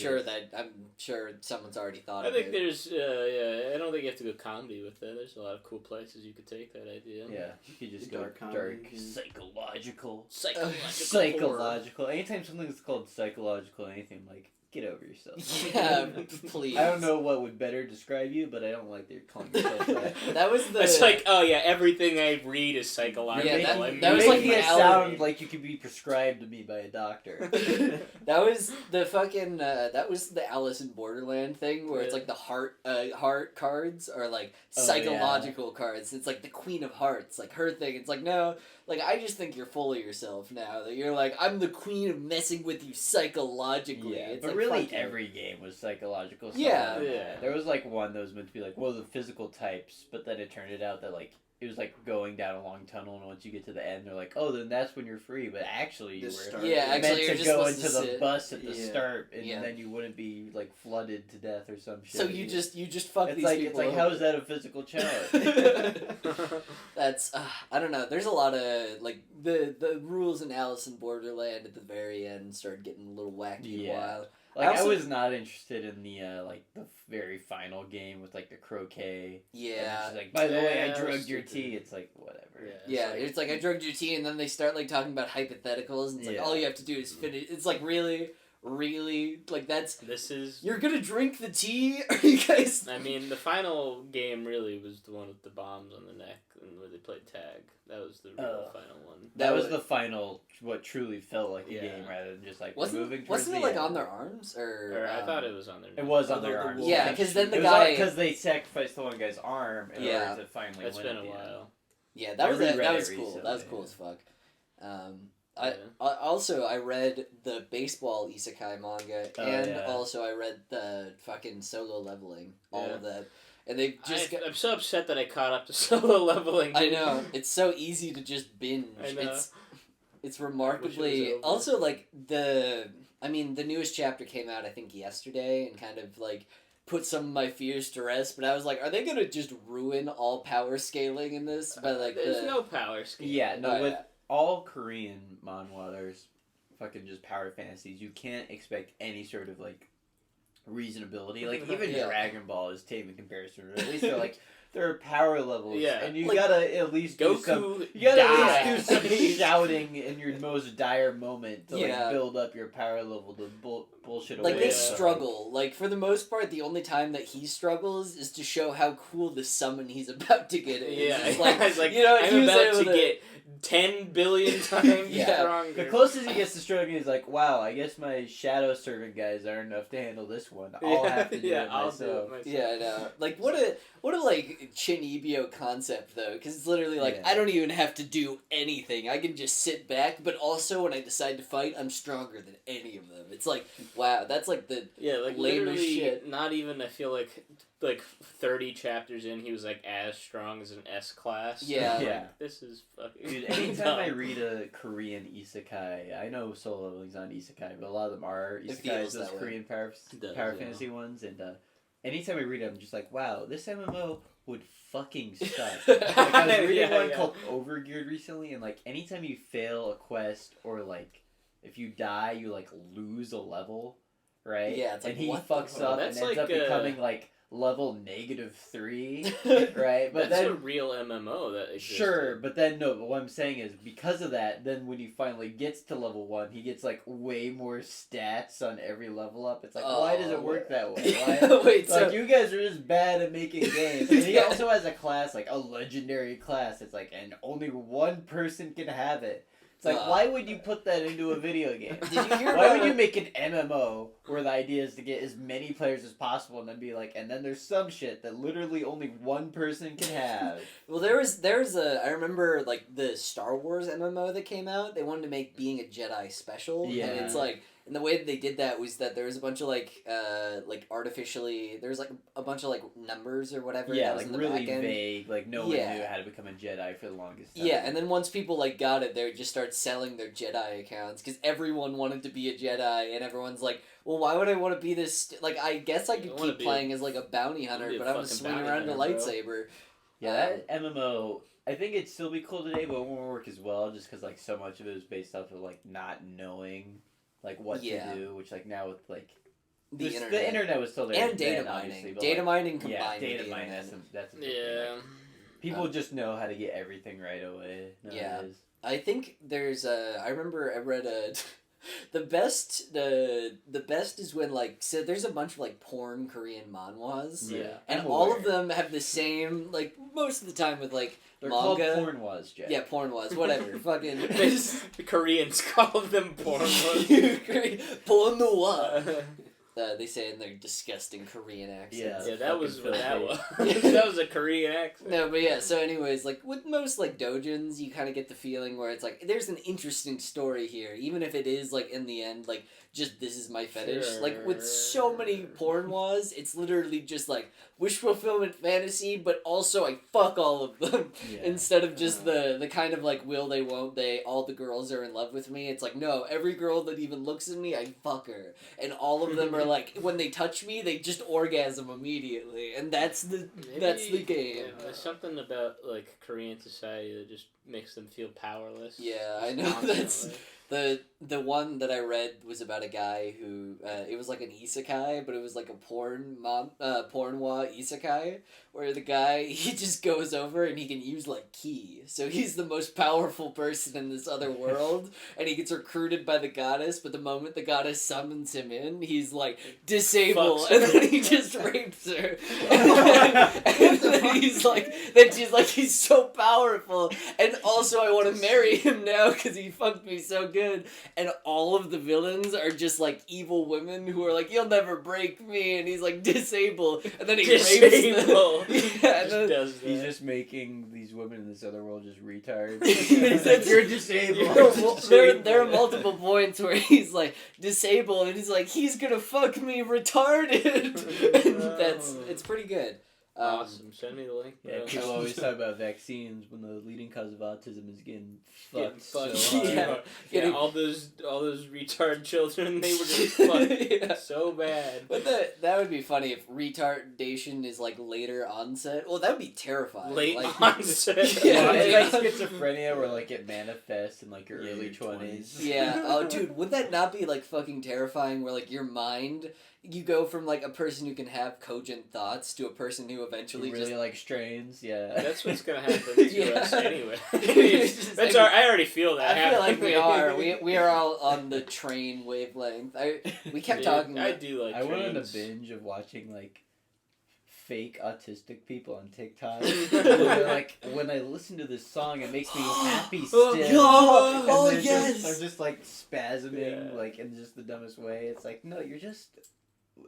sure someone's already thought I of think it. there's, yeah, I don't think you have to go comedy with that. There's a lot of cool places you could take that idea. Yeah, you could just Dark go comedy, dark, yeah. psychological. Psychological. Anytime something's called psychological, anything, I'm like, get over yourself. Yeah, please. I don't know what would better describe you, but I don't like that you're calling yourself that. That was the. It's like, oh yeah, everything I read is psychological. Yeah, I that You're was mean, like making it reality. sound like you could be prescribed to me by a doctor. That was the fucking that was the Alice in Borderland thing where it's Yeah. like the heart cards are like Oh, psychological cards. It's like the Queen of Hearts, like her thing. It's like, no, like I just think you're full of yourself now that you're like, I'm the queen of messing with you psychologically. Yeah, It's but like, really fuck you. every game was psychological. Yeah. somehow. Yeah. There was like one that was meant to be like, well, the physical types, but then it turned it out that like it was like going down a long tunnel, and once you get to the end, they're like, oh, then that's when you're free. But actually, you The were start. Yeah, meant actually, you're to just go supposed into to the sit. bus at the Yeah. start, and Yeah. then you wouldn't be like flooded to death or some shit. So you just fuck It's these like people. it's like over. how is that a physical challenge? That's I don't know. There's a lot of like the rules in Alice in Borderland at the very end started getting a little wacky and Yeah. wild. Like also- I was not interested in the like the very final game with like the croquet. And Yeah. it's like, by the way, Yeah, I that was drugged your stupid. tea. It's like whatever. Yeah, it's like I drugged your tea, and then they start like talking about hypotheticals, and it's like Yeah. all you have to do is finish. It's like really, like that's This is. you're gonna drink the tea. Are you guys? I mean, the final game really was the one with the bombs on the neck and where they played tag. That was the real final one. That was the final, what truly felt like a Yeah. game, rather than just like we're moving Wasn't towards it the like end. on their arms or? Or I thought it was on their. It was on Although their the arms. wolf- Yeah, because then the It guy. because they sacrificed the one guy's arm in Yeah. order to finally It's win. been at a the end. while. Yeah, I that was reread that it was cool. That was recently, cool yeah. as fuck. Yeah. I read the baseball isekai manga, Oh, and yeah. also I read the fucking Solo Leveling, all Yeah. of that, and they just. I'm so upset that I caught up to Solo Leveling. I know it's so easy to just binge. I know. It's remarkably Wish it was over. also like the newest chapter came out I think yesterday and kind of like put some of my fears to rest. But I was like, are they gonna just ruin all power scaling in this? But like There's no power scheme. Yeah, no, Oh, with yeah. all Korean manhwa, there's fucking just power fantasies. You can't expect any sort of like reasonability. Like even Yeah. Dragon Ball is tame in comparison. Or at least they're like there are power levels. Yeah. And you Like, gotta at least do some. Goku You gotta died. at least do some shouting in your most dire moment to Yeah. like build up your power level to bullshit Like away. they Yeah. struggle. Like for the most part, the only time that he struggles is to show how cool the summon he's about to get is. Yeah, It's like, it's like you know, I'm he was about able to get 10 billion times Yeah. stronger. The closest he gets to struggling is like, wow, I guess my shadow servant guys aren't enough to handle this one. I'll have to do it I'll myself. do it myself. Yeah, I know. Like what a like Chinibyo concept though, because it's literally like Yeah. I don't even have to do anything. I can just sit back, but also when I decide to fight, I'm stronger than any of them. It's like wow, that's like the Yeah, like lame as literally, shit. not even. I feel like 30 chapters in, he was like as strong as an S class. Yeah. Like, Yeah. this is fucking. Dude, anytime I read a Korean isekai, I know Solo Leveling's not an isekai, but a lot of them are It isekais, feels those that way. Korean power It does, yeah. fantasy ones, and anytime I read it, I'm just like, wow, this MMO would fucking suck. Like, Like, I was reading Yeah, one yeah. called Overgeared recently, and like anytime you fail a quest or like if you die, you like lose a level, right? Yeah, it's like, and he what the fucks fuck? up and That's ends like, up becoming like level -3, right? But That's then a real MMO that exists. sure, but then no. But what I'm saying is because of that, then when he finally gets to level 1, he gets like way more stats on every level up. It's like why does it work that way? Why? Wait, so Like you guys are just bad at making games. And he Yeah. also has a class, like a legendary class. It's like, and only one person can have it. It's like, why would you put that into a video game? did you hear Why about would you make an MMO where the idea is to get as many players as possible and then be like, and then there's some shit that literally only one person can have. Well, there's a I remember like the Star Wars MMO that came out. They wanted to make being a Jedi special, and Yeah. it's like, and the way that they did that was that there was a bunch of like artificially there's like a bunch of like numbers or whatever. Yeah, that was like in the really back end. vague. Like no one Yeah. knew how to become a Jedi for the longest time. Yeah, and then once people like got it, they would just start selling their Jedi accounts because everyone wanted to be a Jedi, and everyone's like, "Well, why would I want to be this? Like, I guess I You could wanna keep be playing as like a bounty hunter, be a but I'm fucking swinging bounty around a hunter, bro." lightsaber." Yeah, that MMO, I think it'd still be cool today, but it won't work as well just because like so much of it is based off of like not knowing like what Yeah. to do, which like now with like The the internet was still there and then, data obviously, mining, but, data like, mining combined yeah, with data the mining. internet. That's a big thing. Yeah. Like, people just know how to get everything right away. Yeah. Nowadays. I think there's I remember I read a the best is when like so there's a bunch of like porn Korean manhwas. Yeah, And I'm all aware. of them have the same like most of the time with like They're manga. called porn was, Jack. Yeah, porn was whatever. Fucking The Koreans call them porn. porn noir. They say it in their disgusting Korean accents. Yeah, that was what that was. filthy. That was a Korean accent. No, but yeah, so anyways, like, with most, like, dojins, you kind of get the feeling where it's like, there's an interesting story here, even if it is, like, in the end, like, just this is my fetish. Sure. Like, with so many pornwas, it's literally just, like, wish fulfillment fantasy, but also I fuck all of them. Yeah. Instead of just the kind of, like, will they, won't they, all the girls are in love with me. It's like, no, every girl that even looks at me, I fuck her. And all of them are, like, when they touch me, they just orgasm immediately. And that's the game. Yeah, there's something about like Korean society that just makes them feel powerless. Yeah, I know. Constantly. The one that I read was about a guy who it was like an isekai, but it was like a pornwa isekai, where the guy he just goes over and he can use like ki, so he's the most powerful person in this other world, and he gets recruited by the goddess. But the moment the goddess summons him in, he's like disabled, Fucks and her. then he just rapes her, and then he's like, then she's like, he's so powerful, and also I want to marry him now because he fucked me so good. And all of the villains are just like evil women who are like, you'll never break me, and he's like disabled, and then he rapes them. Disabled. Yeah, and Just then, does that. He's just making these women in this other world just retards. He's like, You're disabled. there are multiple points where he's like disabled, and he's like, he's gonna fuck me retarded. And it's pretty good. Awesome. Send me the link. Yeah, bro. people always talk about vaccines when the leading cause of autism is getting Getting fucked so fucked. hard. Yeah. Yeah, Getting- all those retard children, they were just fucked Yeah. so bad. But that would be funny if retardation is like later onset. Well, that would be terrifying. Late like, onset. Yeah. It's like schizophrenia where like it manifests in like your Yeah, early your 20s. Yeah. Oh, dude, would that not be like fucking terrifying? Where like your mind, you go from like a person who can have cogent thoughts to a person who eventually really just like strains. Yeah. That's what's gonna happen to Yeah. us anyway. It's just That's like- I already feel that. I feel like happening. we are. We are all on the train wavelength. We kept talking. I About, do like. I went on a trains. binge of watching like fake autistic people on TikTok. And they're like, when I listen to this song, it makes me happy still. Oh, And oh, they're yes! they're just like spasming, Yeah. like in just the dumbest way. It's like, no, you're just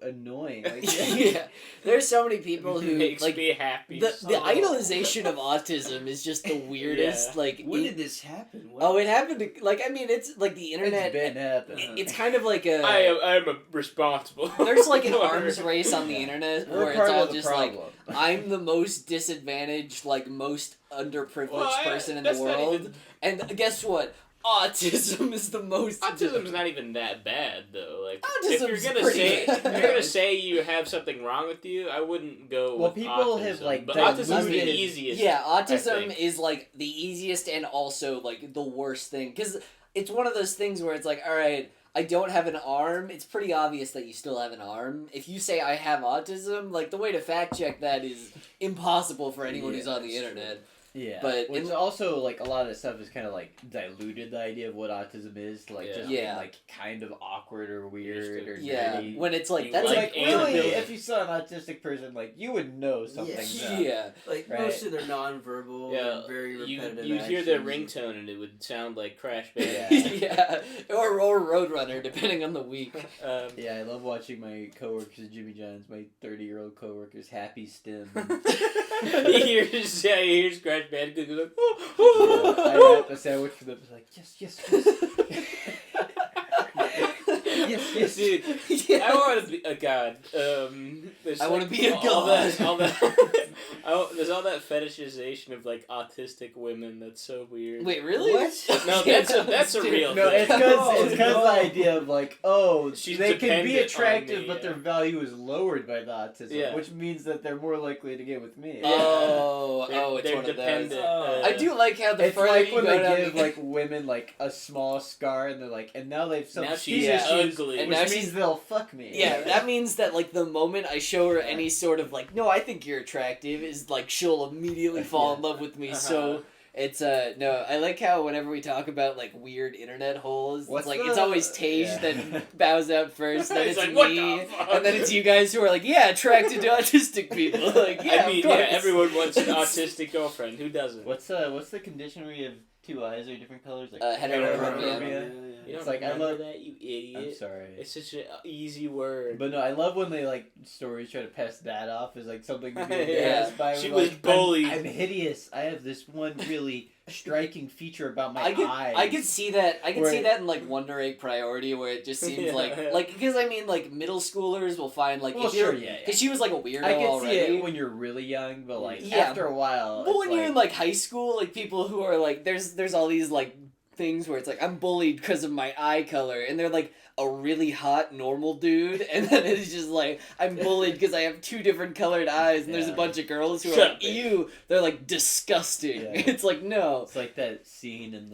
annoying. Like, yeah, there's so many people It who makes like me happy. the so- idolization of autism is just the weirdest. Yeah. Like, When did this happen? What? oh, it happened to like. I mean, it's like the internet. It's been happening. It's kind of like a. I am a responsible. There's like an for- arms race on the internet We're where it's part all of the just problem. like I'm the most disadvantaged, like most underprivileged Well, person in that's the not world, even- and guess what? Autism is the most. Autism's not even that bad though. Like Autism's if you're gonna pretty say if bad. you're gonna say you have something wrong with you, I wouldn't go. Well, with people autism, have, like, but autism's the diluted- easiest. Yeah, I autism think. is like the easiest and also like the worst thing because it's one of those things where it's like, all right, I don't have an arm. It's pretty obvious that you still have an arm. If you say I have autism, like the way to fact check that is impossible for anyone who's on the that's internet. Yeah, But which in- also like a lot of the stuff is kind of like diluted the idea of what autism is, to, like Yeah. just Yeah. being, like kind of awkward or weird or Yeah, nerdy. when it's like You that's It's like like, anal really, building. if you saw an autistic person, like you would know something's up. yeah. Like Right. mostly they're non-verbal. Yeah, and very you repetitive. you'd hear their actions. ringtone and it would sound like Crash Band. Yeah, or Roadrunner, depending on the week. Yeah, I love watching my coworkers at Jimmy John's, my 30-year-old coworkers, happy stim. he hears Crash Band goes like, I wrap a sandwich for them. It's like yes, yes, yes. Yes, yes. Dude, Yeah. I want to be a god. There's I wanna like be a all god. That, all that, there's all that fetishization of like autistic women. That's so weird. Wait, really? What? No, that's a Dude. real No, thing. it's because No, it's no. the idea of like, oh, She's they can dependent be on attractive, me, but their yeah. value is lowered by the autism, Yeah. which means that they're more likely to get with me. Oh, it's They're one of those. dependent. I do like how the It's further like you when go they down give the- like women like a small scar, and they're like, and now they've some Now skin she's issues, ugly. And which now means she's- they'll fuck me. Yeah, that means that like the moment I show her any sort of like, no, I think you're attractive, is like she'll immediately fall in love with me. So it's no, I like how whenever we talk about like weird internet holes, What's it's like the- it's always Tage yeah. that bows out first, then It's it's like, what me, the fuck? and then it's you guys who are like, yeah, attracted to autistic people. Like, yeah, I mean, of course. yeah, everyone wants an autistic girlfriend. Who doesn't? What's the condition where you have two eyes or different colors? Like Heterochromia. You don't It's like, I remember love- that, you I'm idiot. sorry. It's such an easy word. But no, I love when they like stories try to pass that off as like something to be Yeah. embarrassed by. She We're was like, bullied. I'm hideous. I have this one really striking feature about my eyes. I could see that. I could see Where- that in like Wonder Egg Priority, where it just seems Yeah. like because I mean like middle schoolers will find like Well, if you're sure, yeah, because she was like a weirdo I can already. see it when you're really young, but like Yeah. after a while. But it's when you're in like high school, like people who are like there's all these like things where it's like I'm bullied because of my eye color, and they're like a really hot normal dude, and then it's just like I'm bullied because I have two different colored eyes, and there's a Yeah. bunch of girls who Shut are up, like bitch. ew, they're like disgusting. Yeah. It's like no. It's like that scene in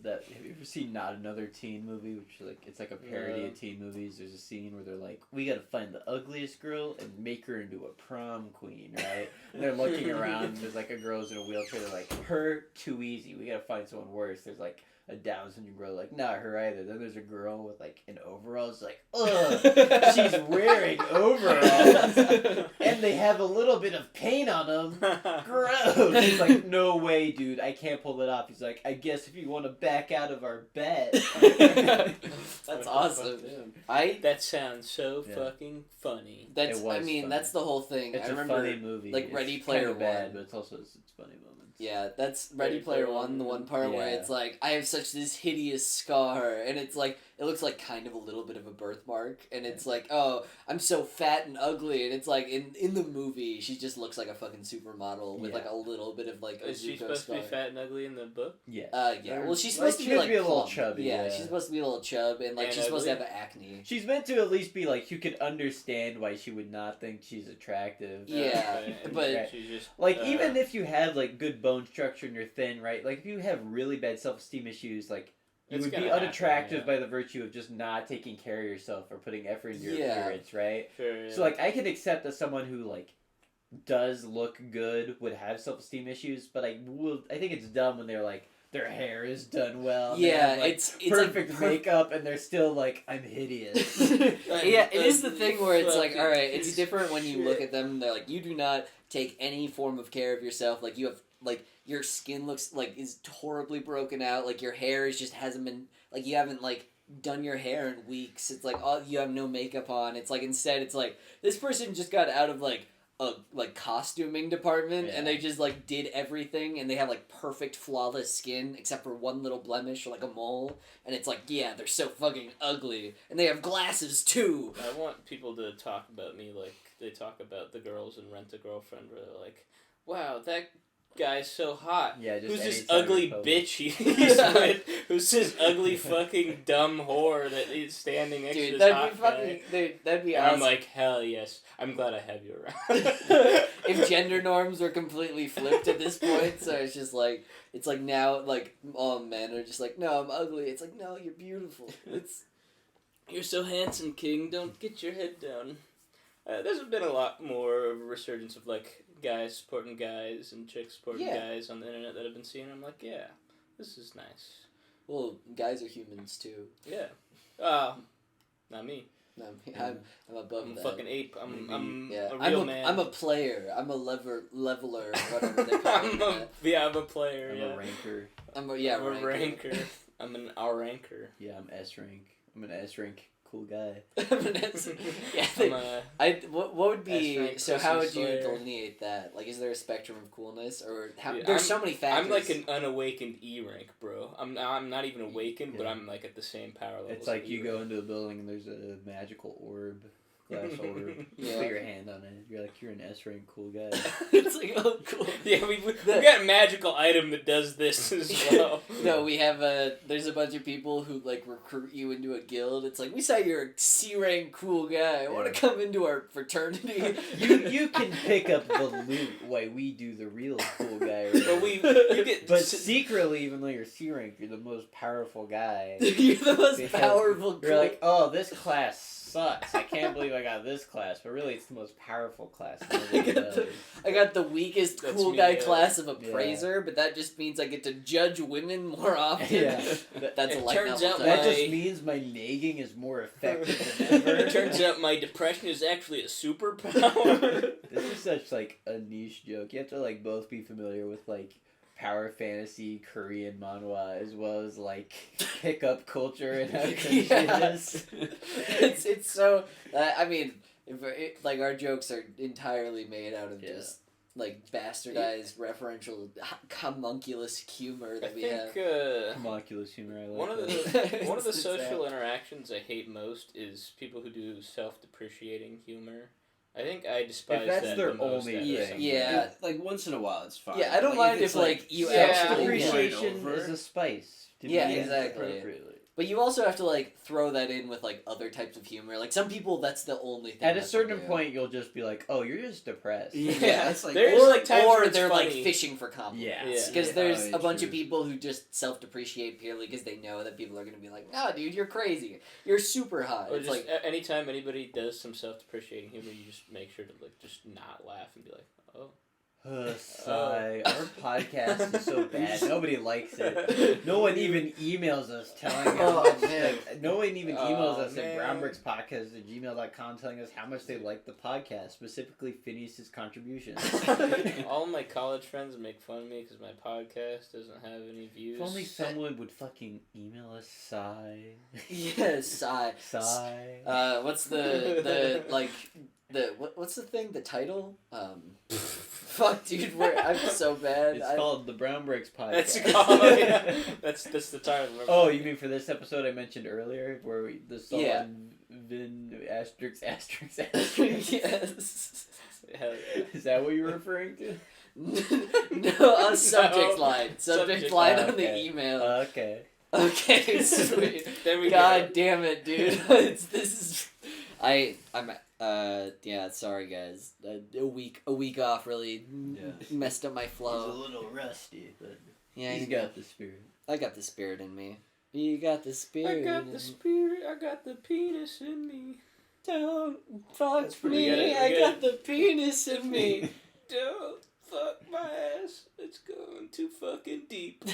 have you ever seen Not Another Teen Movie, which like it's like a parody of teen movies. There's a scene where they're like, we gotta find the ugliest girl and make her into a prom queen, right? And they're looking around, and there's like a girl who's in a wheelchair. They're like, her too easy. We gotta find someone worse. There's like a Down syndrome girl, like not her either. Then there's a girl with like an overalls, like ugh, she's wearing overalls, and they have a little bit of paint on them. Gross. He's like, no way, dude. I can't pull it off. He's like, I guess if you want to back out of our bet. That's awesome. I That sounds so Yeah. fucking funny. that's It was I mean funny. that's the whole thing. It's I a remember funny movie. like, It's Ready kinda Player bad, One. but it's also it's funny moments. Yeah, that's Ready Player One, the one part where Yeah. it's like, I have such this hideous scar, and it's like, it looks like kind of a little bit of a birthmark, and it's like, oh, I'm so fat and ugly, and it's like, in the movie, she just looks like a fucking supermodel with Yeah. like a little bit of like a Is she Zuko supposed scar. to be fat and ugly in the book? Yeah. Yeah, well, she's Like, supposed to she be could like be a little plump. chubby, Yeah, yeah. she's supposed to be a little chub, and like And she's supposed to ugly? have acne. She's meant to at least be like, you could understand why she would not think she's attractive. Yeah, Okay, and but- she's just Like, even if you have, like, good bone structure and you're thin, right? Like, if you have really bad self-esteem issues, like, you It's would be gonna happen, unattractive yeah. by the virtue of just not taking care of yourself or putting effort into your Yeah. appearance, right? Sure, yeah. So like I can accept that someone who like does look good would have self-esteem issues, but I think it's dumb when they're like their hair is done well. And they Yeah, have, like, it's perfect like makeup, and they're still like I'm hideous. Yeah, it is the thing where it's like, Fucking all right, it's piece different when you look shit. at them. And they're like, you do not take any form of care of yourself. Like you have, like your skin looks like is horribly broken out. Like your hair is just hasn't been like you haven't like done your hair in weeks. It's like oh you have no makeup on. It's like instead it's like this person just got out of like a like costuming department and Yeah. they just like did everything and they have like perfect flawless skin except for one little blemish or like a mole and it's like yeah they're so fucking ugly and they have glasses too. I want people to talk about me like they talk about the girls in Rent a Girlfriend, where they're like, "Wow, that guy's so hot. Yeah, just Who's this anytime ugly you're bitch he's with? Who's this ugly fucking dumb whore that is standing next to Dude, this that'd hot be fucking. guy?" Dude, that'd be And awesome. I'm like, hell yes. I'm glad I have you around. If gender norms were completely flipped at this point, so it's like now, like all men are just like, no, I'm ugly. It's like, no, you're beautiful. It's You're so handsome, King. Don't get your head down. There's been a lot more of a resurgence of like guys supporting guys and chicks supporting Yeah. guys on the internet that I've been seeing. I'm like, yeah, this is nice. well, guys are humans too. Yeah. Not me. No, I'm above I'm a that. fucking ape. I'm Yeah, a real I'm man. I'm a player. I'm a leveler, whatever they call I'm it. I'm a player. I'm yeah. a ranker. I'm a yeah, I'm a ranker. ranker. I'm an R ranker. Yeah, I'm S rank. I'm an S rank cool guy. yeah, I'm a, what would be S-rank so? How would pussy you slayer. delineate that? Like, is there a spectrum of coolness, or how? Dude, There's so many factors. I'm like an unawakened E rank, bro. I'm not even awakened, but Yeah. I'm like at the same power level. It's like you go into a building and there's a magical orb, glass orb. You Yeah. put your hand on it. You're like, you're an S rank cool guy. It's like oh cool. Yeah, we got a magical item that does this as well. No, we have there's a bunch of people who like recruit you into a guild. It's like we saw you're a C rank cool guy. Want Yeah. to come into our fraternity? you can pick up the loot while we do the real cool guy. But you get But secretly, even though you're C rank, you're the most powerful guy. You're the most Because powerful. You're like, oh, this class sucks. I can't believe I got this class. But really, it's the most powerful class. Nobody does. I got the weakest That's cool me, guy yeah. class of appraiser, but that just means I get to judge women more often. Yeah. That's a It light turns novel out type. That my- just means my nagging is more effective than ever. It turns out my depression is actually a superpower. This is such like a niche joke. You have to like both be familiar with like power fantasy Korean manhwa as well as like pickup culture and how cringy Yeah. it is. it's so. I mean, like our jokes are entirely made out of Yeah. just like bastardized referential homunculus humor I that we think have. Homunculus humor. I like one of that. one of the It's social sad. interactions I hate most is people who do self-depreciating humor. I think I despise that's that their the most only out of Yeah, something. yeah. Like once in a while, it's fine. Yeah, I don't mind it's if, like, you Yeah, actually Appreciation over. is a spice. To Yeah, be used exactly. appropriately. But you also have to like throw that in with like other types of humor. Like some people, that's the only thing. At a that they certain do. point, you'll just be like, "Oh, you're just depressed." Yeah, it's like There's or, like times or where it's they're like funny. fishing for compliments. Yeah. Yeah. Because Yeah. there's Oh, a bunch of true. people who just self-depreciate purely because they know that people are going to be like, "Nah, dude, you're crazy. You're super hot." Or It's just like, anytime anybody does some self-depreciating humor, you just make sure to like just not laugh and be like, oh. Sigh. Our podcast is so bad. Nobody likes it. No one even emails us telling us. Oh, man. No one even emails Oh, us at man. brownbrickspodcast@gmail.com telling us how much they like the podcast, specifically Phineas's contributions. All my college friends make fun of me because my podcast doesn't have any views. If only someone would fucking email us. Sigh. yes, sigh. Sigh. What's the like what's the thing? The title? Fuck, dude, I'm so bad. It's called the Brown Bricks Podcast. That's called. Yeah. That's the title. Oh, you mean for this episode I mentioned earlier, where the song Yeah. Vin asterisk. Yes. Hell yeah. Is that what you were referring to? No, a subject No. line. Subject Subject line line, on the okay. email. Okay. Okay, sweet. There we God go. damn it, dude. I'm yeah, sorry guys. A week off really Yeah. messed up my He's a flow. little rusty, but Yeah, he's you know, got the spirit. I got the spirit in me. You got the I spirit. got the spirit. I got the penis in me. Don't fuck That's pretty me. good, we I got got the penis in me. Don't fuck my ass. It's going too fucking deep.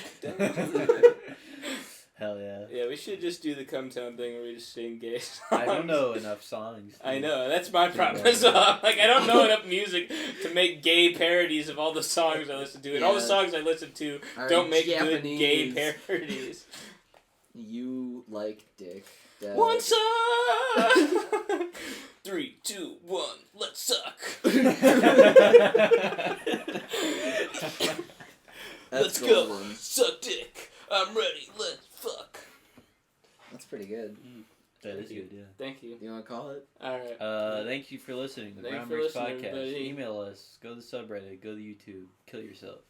Hell yeah. Yeah, we should just do the Come Town thing where we just sing gay songs. I don't know enough songs. I know, that's my problem Yeah. as well. Like, I don't know enough music to make gay parodies of all the songs I listen to. And all the Yeah. songs I listen to Are don't make good gay Japanese. parodies. You like dick. That- One suck! 3, 2, 1, let's suck! Let's That's go! golden. Suck dick! I'm ready, let's fuck! That's pretty good. That is good, yeah. Thank you. You want to call it? Alright. Thank you for listening to the Thank you Brown for Bricks listening, Podcast. everybody. Email us. Go to the subreddit. Go to YouTube. Kill yourself.